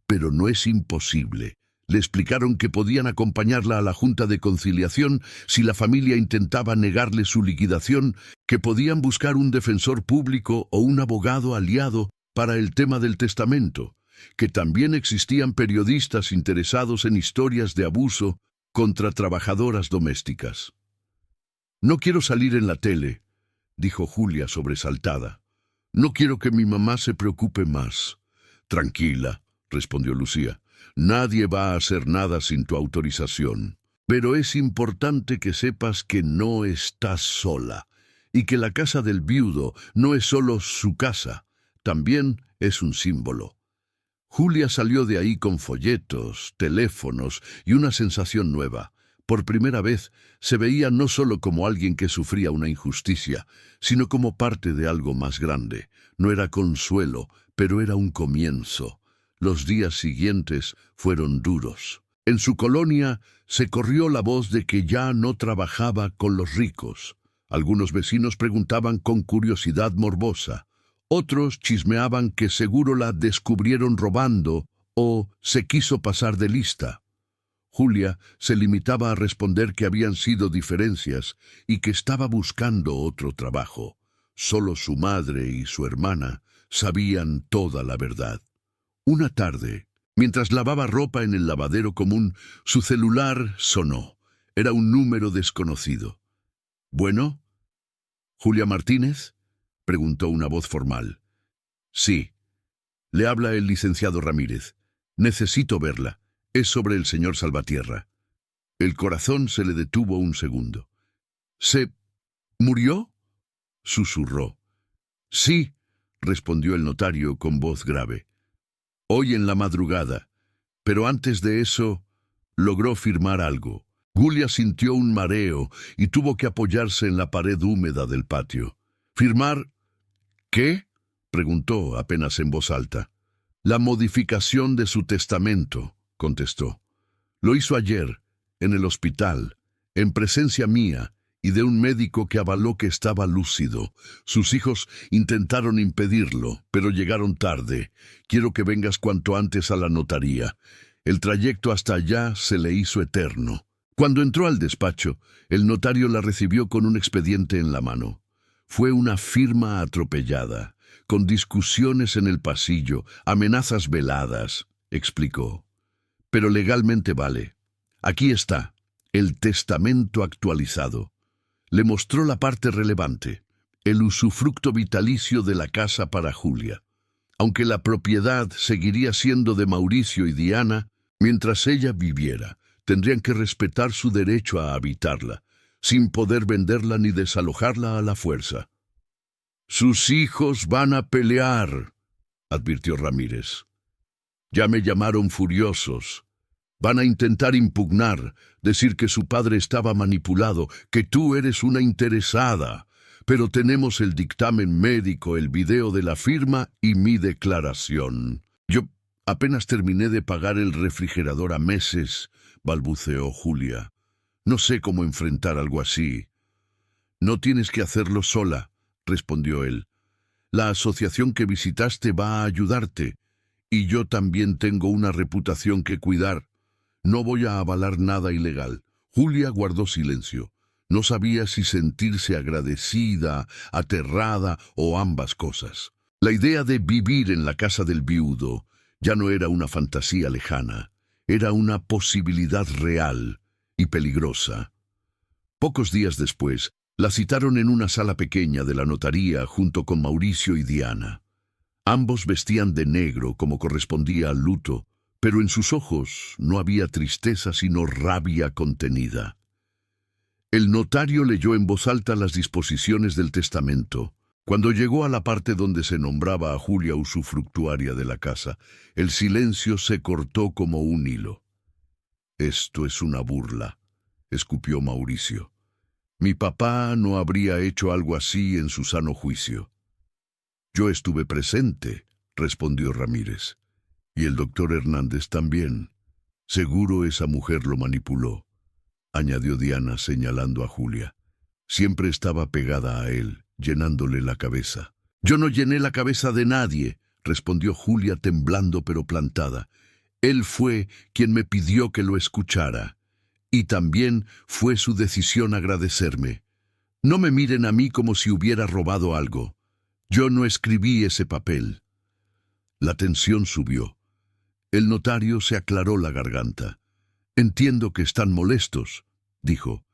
pero no es imposible». Le explicaron que podían acompañarla a la Junta de Conciliación si la familia intentaba negarle su liquidación, que podían buscar un defensor público o un abogado aliado para el tema del testamento, que también existían periodistas interesados en historias de abuso contra trabajadoras domésticas. «No quiero salir en la tele», dijo Julia sobresaltada. «No quiero que mi mamá se preocupe más». «Tranquila», respondió Lucía. «Nadie va a hacer nada sin tu autorización. Pero es importante que sepas que no estás sola y que la casa del viudo no es solo su casa, también es un símbolo». Julia salió de ahí con folletos, teléfonos y una sensación nueva. Por primera vez se veía no solo como alguien que sufría una injusticia, sino como parte de algo más grande. No era consuelo, pero era un comienzo. Los días siguientes fueron duros. En su colonia se corrió la voz de que ya no trabajaba con los ricos. Algunos vecinos preguntaban con curiosidad morbosa. Otros chismeaban que seguro la descubrieron robando o se quiso pasar de lista. Julia se limitaba a responder que habían sido diferencias y que estaba buscando otro trabajo. Solo su madre y su hermana sabían toda la verdad. Una tarde, mientras lavaba ropa en el lavadero común, su celular sonó. Era un número desconocido. «¿Bueno? ¿Julia Martínez?», preguntó una voz formal. «Sí. Le habla el licenciado Ramírez. Necesito verla. Es sobre el señor Salvatierra». El corazón se le detuvo un segundo. «¿Se murió?», susurró. «Sí», respondió el notario con voz grave. «Hoy en la madrugada. Pero antes de eso, logró firmar algo». Julia sintió un mareo y tuvo que apoyarse en la pared húmeda del patio. «¿Firmar qué?», preguntó apenas en voz alta. «La modificación de su testamento», contestó. «Lo hizo ayer, en el hospital, en presencia mía y de un médico que avaló que estaba lúcido. Sus hijos intentaron impedirlo, pero llegaron tarde. Quiero que vengas cuanto antes a la notaría». El trayecto hasta allá se le hizo eterno. Cuando entró al despacho, el notario la recibió con un expediente en la mano. Fue una firma atropellada, con discusiones en el pasillo, amenazas veladas, explicó. «Pero legalmente vale. Aquí está, el testamento actualizado». Le mostró la parte relevante, el usufructo vitalicio de la casa para Julia. Aunque la propiedad seguiría siendo de Mauricio y Diana, mientras ella viviera, tendrían que respetar su derecho a habitarla, sin poder venderla ni desalojarla a la fuerza. «Sus hijos van a pelear», advirtió Ramírez. «Ya me llamaron furiosos. Van a intentar impugnar, decir que su padre estaba manipulado, que tú eres una interesada. pero tenemos el dictamen médico, el video de la firma y mi declaración. Yo apenas terminé de pagar el refrigerador a meses, balbuceó Julia. No sé cómo enfrentar algo así. No tienes que hacerlo sola, respondió él. La asociación que visitaste va a ayudarte, y yo también tengo una reputación que cuidar. No voy a avalar nada ilegal. Julia guardó silencio. No sabía si sentirse agradecida, aterrada o ambas cosas. La idea de vivir en la casa del viudo ya no era una fantasía lejana, era una posibilidad real y peligrosa. Pocos días después, la citaron en una sala pequeña de la notaría junto con Mauricio y Diana. Ambos vestían de negro como correspondía al luto, pero en sus ojos no había tristeza sino rabia contenida. El notario leyó en voz alta las disposiciones del testamento. Cuando llegó a la parte donde se nombraba a Julia usufructuaria de la casa, el silencio se cortó como un hilo. «Esto es una burla», escupió Mauricio. «Mi papá no habría hecho algo así en su sano juicio». «Yo estuve presente», respondió Ramírez. «Y el doctor Hernández también. Seguro esa mujer lo manipuló», añadió Diana señalando a Julia. Siempre estaba pegada a él, llenándole la cabeza. «Yo no llené la cabeza de nadie», respondió Julia temblando pero plantada. «Él fue quien me pidió que lo escuchara. Y también fue su decisión agradecerme. No me miren a mí como si hubiera robado algo. Yo no escribí ese papel». La tensión subió. El notario se aclaró la garganta. «Entiendo que están molestos», dijo.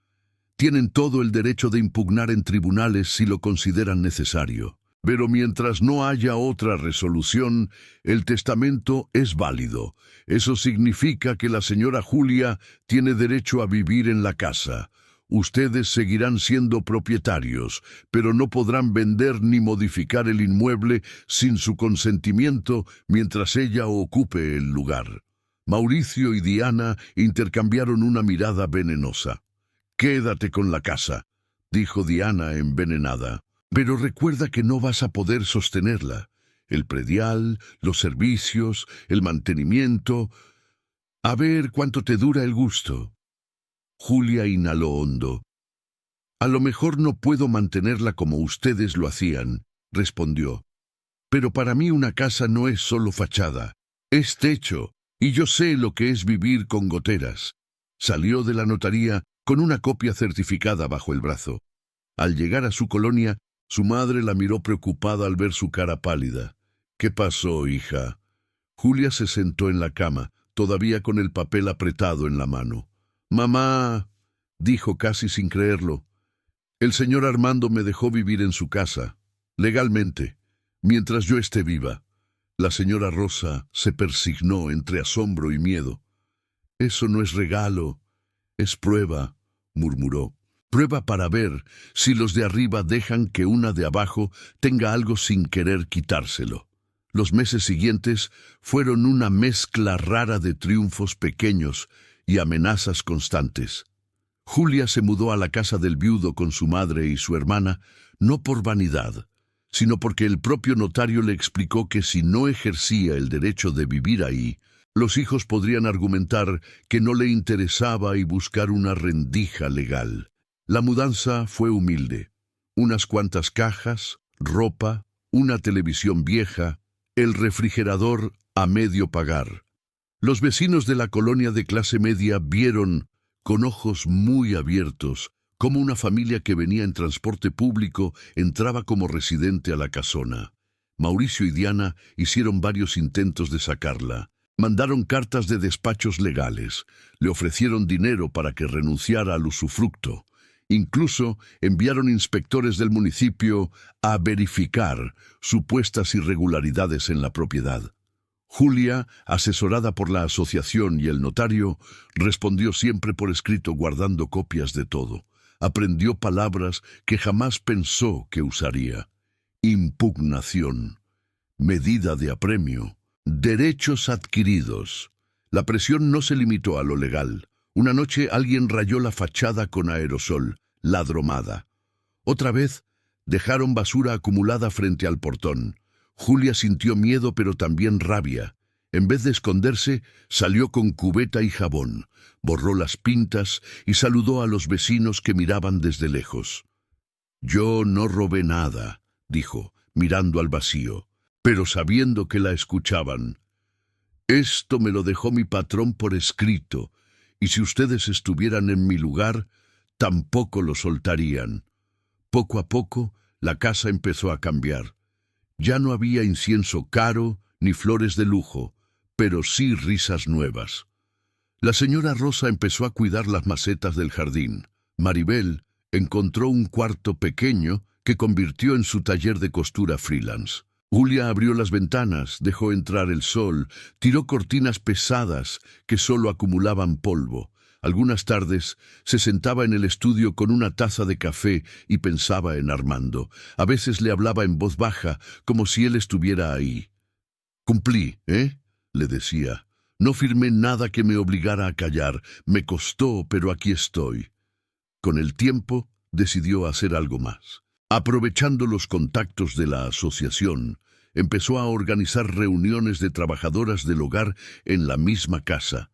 «Tienen todo el derecho de impugnar en tribunales si lo consideran necesario. Pero mientras no haya otra resolución, el testamento es válido. Eso significa que la señora Julia tiene derecho a vivir en la casa. Ustedes seguirán siendo propietarios, pero no podrán vender ni modificar el inmueble sin su consentimiento mientras ella ocupe el lugar». Mauricio y Diana intercambiaron una mirada venenosa. «Quédate con la casa», dijo Diana envenenada. «Pero recuerda que no vas a poder sostenerla. El predial, los servicios, el mantenimiento. A ver cuánto te dura el gusto». Julia inhaló hondo. «A lo mejor no puedo mantenerla como ustedes lo hacían», respondió. «Pero para mí una casa no es solo fachada, es techo, y yo sé lo que es vivir con goteras». Salió de la notaría con una copia certificada bajo el brazo. Al llegar a su colonia, su madre la miró preocupada al ver su cara pálida. «¿Qué pasó, hija?» Julia se sentó en la cama, todavía con el papel apretado en la mano. «Mamá», dijo casi sin creerlo, «el señor Armando me dejó vivir en su casa, legalmente, mientras yo esté viva». La señora Rosa se persignó entre asombro y miedo. «Eso no es regalo, es prueba», murmuró. «Prueba para ver si los de arriba dejan que una de abajo tenga algo sin querer quitárselo». Los meses siguientes fueron una mezcla rara de triunfos pequeños y amenazas constantes. Julia se mudó a la casa del viudo con su madre y su hermana, no por vanidad, sino porque el propio notario le explicó que si no ejercía el derecho de vivir ahí, los hijos podrían argumentar que no le interesaba y buscar una rendija legal. La mudanza fue humilde. Unas cuantas cajas, ropa, una televisión vieja, el refrigerador a medio pagar. Los vecinos de la colonia de clase media vieron, con ojos muy abiertos, cómo una familia que venía en transporte público entraba como residente a la casona. Mauricio y Diana hicieron varios intentos de sacarla. Mandaron cartas de despachos legales, le ofrecieron dinero para que renunciara al usufructo. Incluso enviaron inspectores del municipio a verificar supuestas irregularidades en la propiedad. Julia, asesorada por la asociación y el notario, respondió siempre por escrito guardando copias de todo. Aprendió palabras que jamás pensó que usaría. Impugnación, medida de apremio, derechos adquiridos. La presión no se limitó a lo legal. Una noche alguien rayó la fachada con aerosol, ladromada. Otra vez, Dejaron basura acumulada frente al portón. Julia sintió miedo pero también rabia. En vez de esconderse, salió con cubeta y jabón, borró las pintas y saludó a los vecinos que miraban desde lejos. «Yo no robé nada», dijo, mirando al vacío, pero sabiendo que la escuchaban. «Esto me lo dejó mi patrón por escrito, y si ustedes estuvieran en mi lugar, tampoco lo soltarían». Poco a poco, la casa empezó a cambiar. Ya no había incienso caro ni flores de lujo, pero sí risas nuevas. La señora Rosa empezó a cuidar las macetas del jardín. Maribel encontró un cuarto pequeño que convirtió en su taller de costura freelance. Julia abrió las ventanas, dejó entrar el sol, tiró cortinas pesadas que solo acumulaban polvo. Algunas tardes se sentaba en el estudio con una taza de café y pensaba en Armando. A veces le hablaba en voz baja, como si él estuviera ahí. «Cumplí, le decía. «No firmé nada que me obligara a callar. Me costó, pero aquí estoy». Con el tiempo, decidió hacer algo más. Aprovechando los contactos de la asociación, empezó a organizar reuniones de trabajadoras del hogar en la misma casa.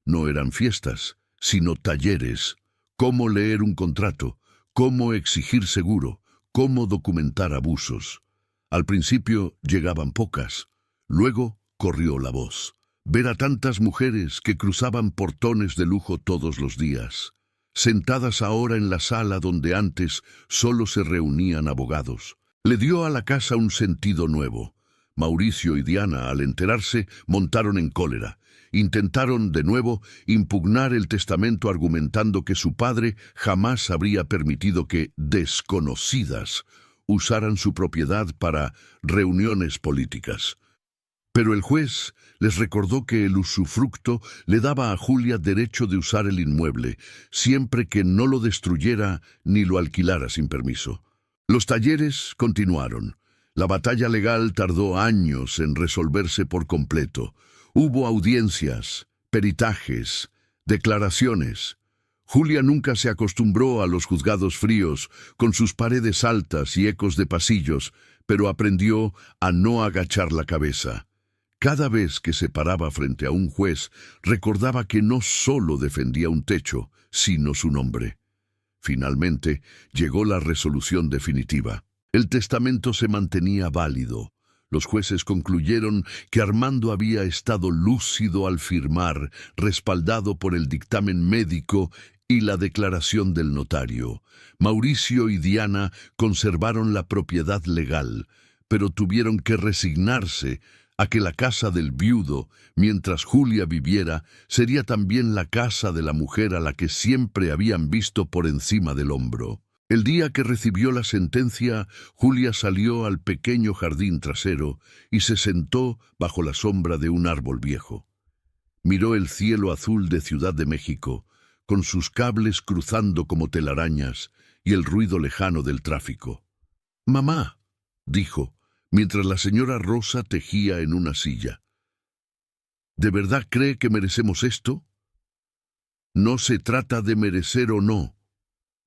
No eran fiestas, sino talleres. Cómo leer un contrato, cómo exigir seguro, cómo documentar abusos. Al principio llegaban pocas. Luego corrió la voz. Ver a tantas mujeres que cruzaban portones de lujo todos los días, sentadas ahora en la sala donde antes solo se reunían abogados, le dio a la casa un sentido nuevo. Mauricio y Diana, al enterarse, montaron en cólera. Intentaron de nuevo impugnar el testamento argumentando que su padre jamás habría permitido que desconocidas usaran su propiedad para reuniones políticas. Pero el juez les recordó que el usufructo le daba a Julia derecho de usar el inmueble, siempre que no lo destruyera ni lo alquilara sin permiso. Los talleres continuaron. La batalla legal tardó años en resolverse por completo. Hubo audiencias, peritajes, declaraciones. Julia nunca se acostumbró a los juzgados fríos, con sus paredes altas y ecos de pasillos, pero aprendió a no agachar la cabeza. Cada vez que se paraba frente a un juez, recordaba que no solo defendía un techo, sino su nombre. Finalmente, llegó la resolución definitiva. El testamento se mantenía válido. Los jueces concluyeron que Armando había estado lúcido al firmar, respaldado por el dictamen médico y la declaración del notario. Mauricio y Diana conservaron la propiedad legal, pero tuvieron que resignarse a que la casa del viudo, mientras Julia viviera, sería también la casa de la mujer a la que siempre habían visto por encima del hombro. El día que recibió la sentencia, Julia salió al pequeño jardín trasero y se sentó bajo la sombra de un árbol viejo. Miró el cielo azul de Ciudad de México, con sus cables cruzando como telarañas y el ruido lejano del tráfico. «Mamá», dijo, mientras la señora Rosa tejía en una silla. «¿De verdad cree que merecemos esto?» «No se trata de merecer o no»,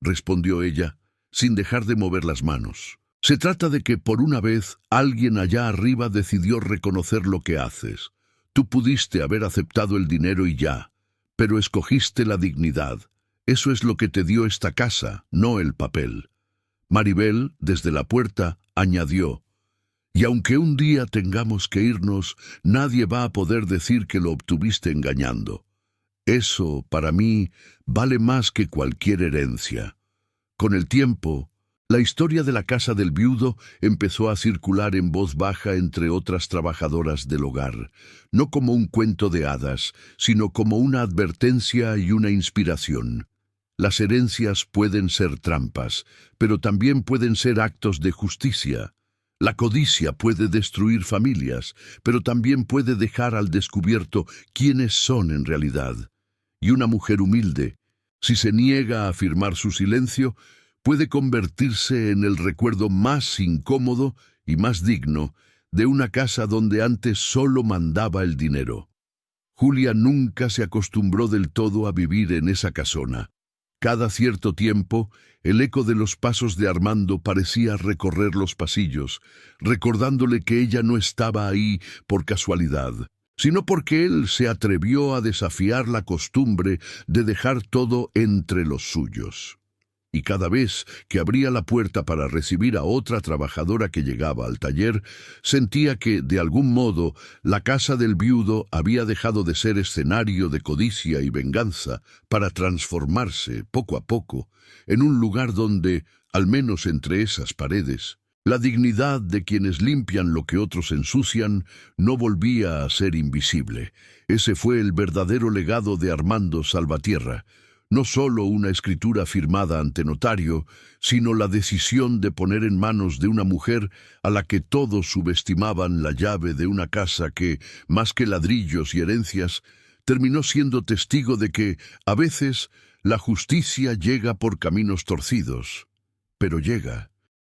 respondió ella, sin dejar de mover las manos. «Se trata de que por una vez alguien allá arriba decidió reconocer lo que haces. Tú pudiste haber aceptado el dinero y ya, pero escogiste la dignidad. Eso es lo que te dio esta casa, no el papel». Maribel, desde la puerta, añadió: «Y aunque un día tengamos que irnos, nadie va a poder decir que lo obtuviste engañando. Eso, para mí, vale más que cualquier herencia». Con el tiempo, la historia de la casa del viudo empezó a circular en voz baja entre otras trabajadoras del hogar, no como un cuento de hadas, sino como una advertencia y una inspiración. Las herencias pueden ser trampas, pero también pueden ser actos de justicia. La codicia puede destruir familias, pero también puede dejar al descubierto quiénes son en realidad. Y una mujer humilde, si se niega a afirmar su silencio, puede convertirse en el recuerdo más incómodo y más digno de una casa donde antes solo mandaba el dinero. Julia nunca se acostumbró del todo a vivir en esa casona. Cada cierto tiempo, el eco de los pasos de Armando parecía recorrer los pasillos, recordándole que ella no estaba ahí por casualidad, sino porque él se atrevió a desafiar la costumbre de dejar todo entre los suyos. Y cada vez que abría la puerta para recibir a otra trabajadora que llegaba al taller, sentía que, de algún modo, la casa del viudo había dejado de ser escenario de codicia y venganza para transformarse, poco a poco, en un lugar donde, al menos entre esas paredes, la dignidad de quienes limpian lo que otros ensucian no volvía a ser invisible. Ese fue el verdadero legado de Armando Salvatierra. No solo una escritura firmada ante notario, sino la decisión de poner en manos de una mujer a la que todos subestimaban la llave de una casa que, más que ladrillos y herencias, terminó siendo testigo de que, a veces, la justicia llega por caminos torcidos, pero llega.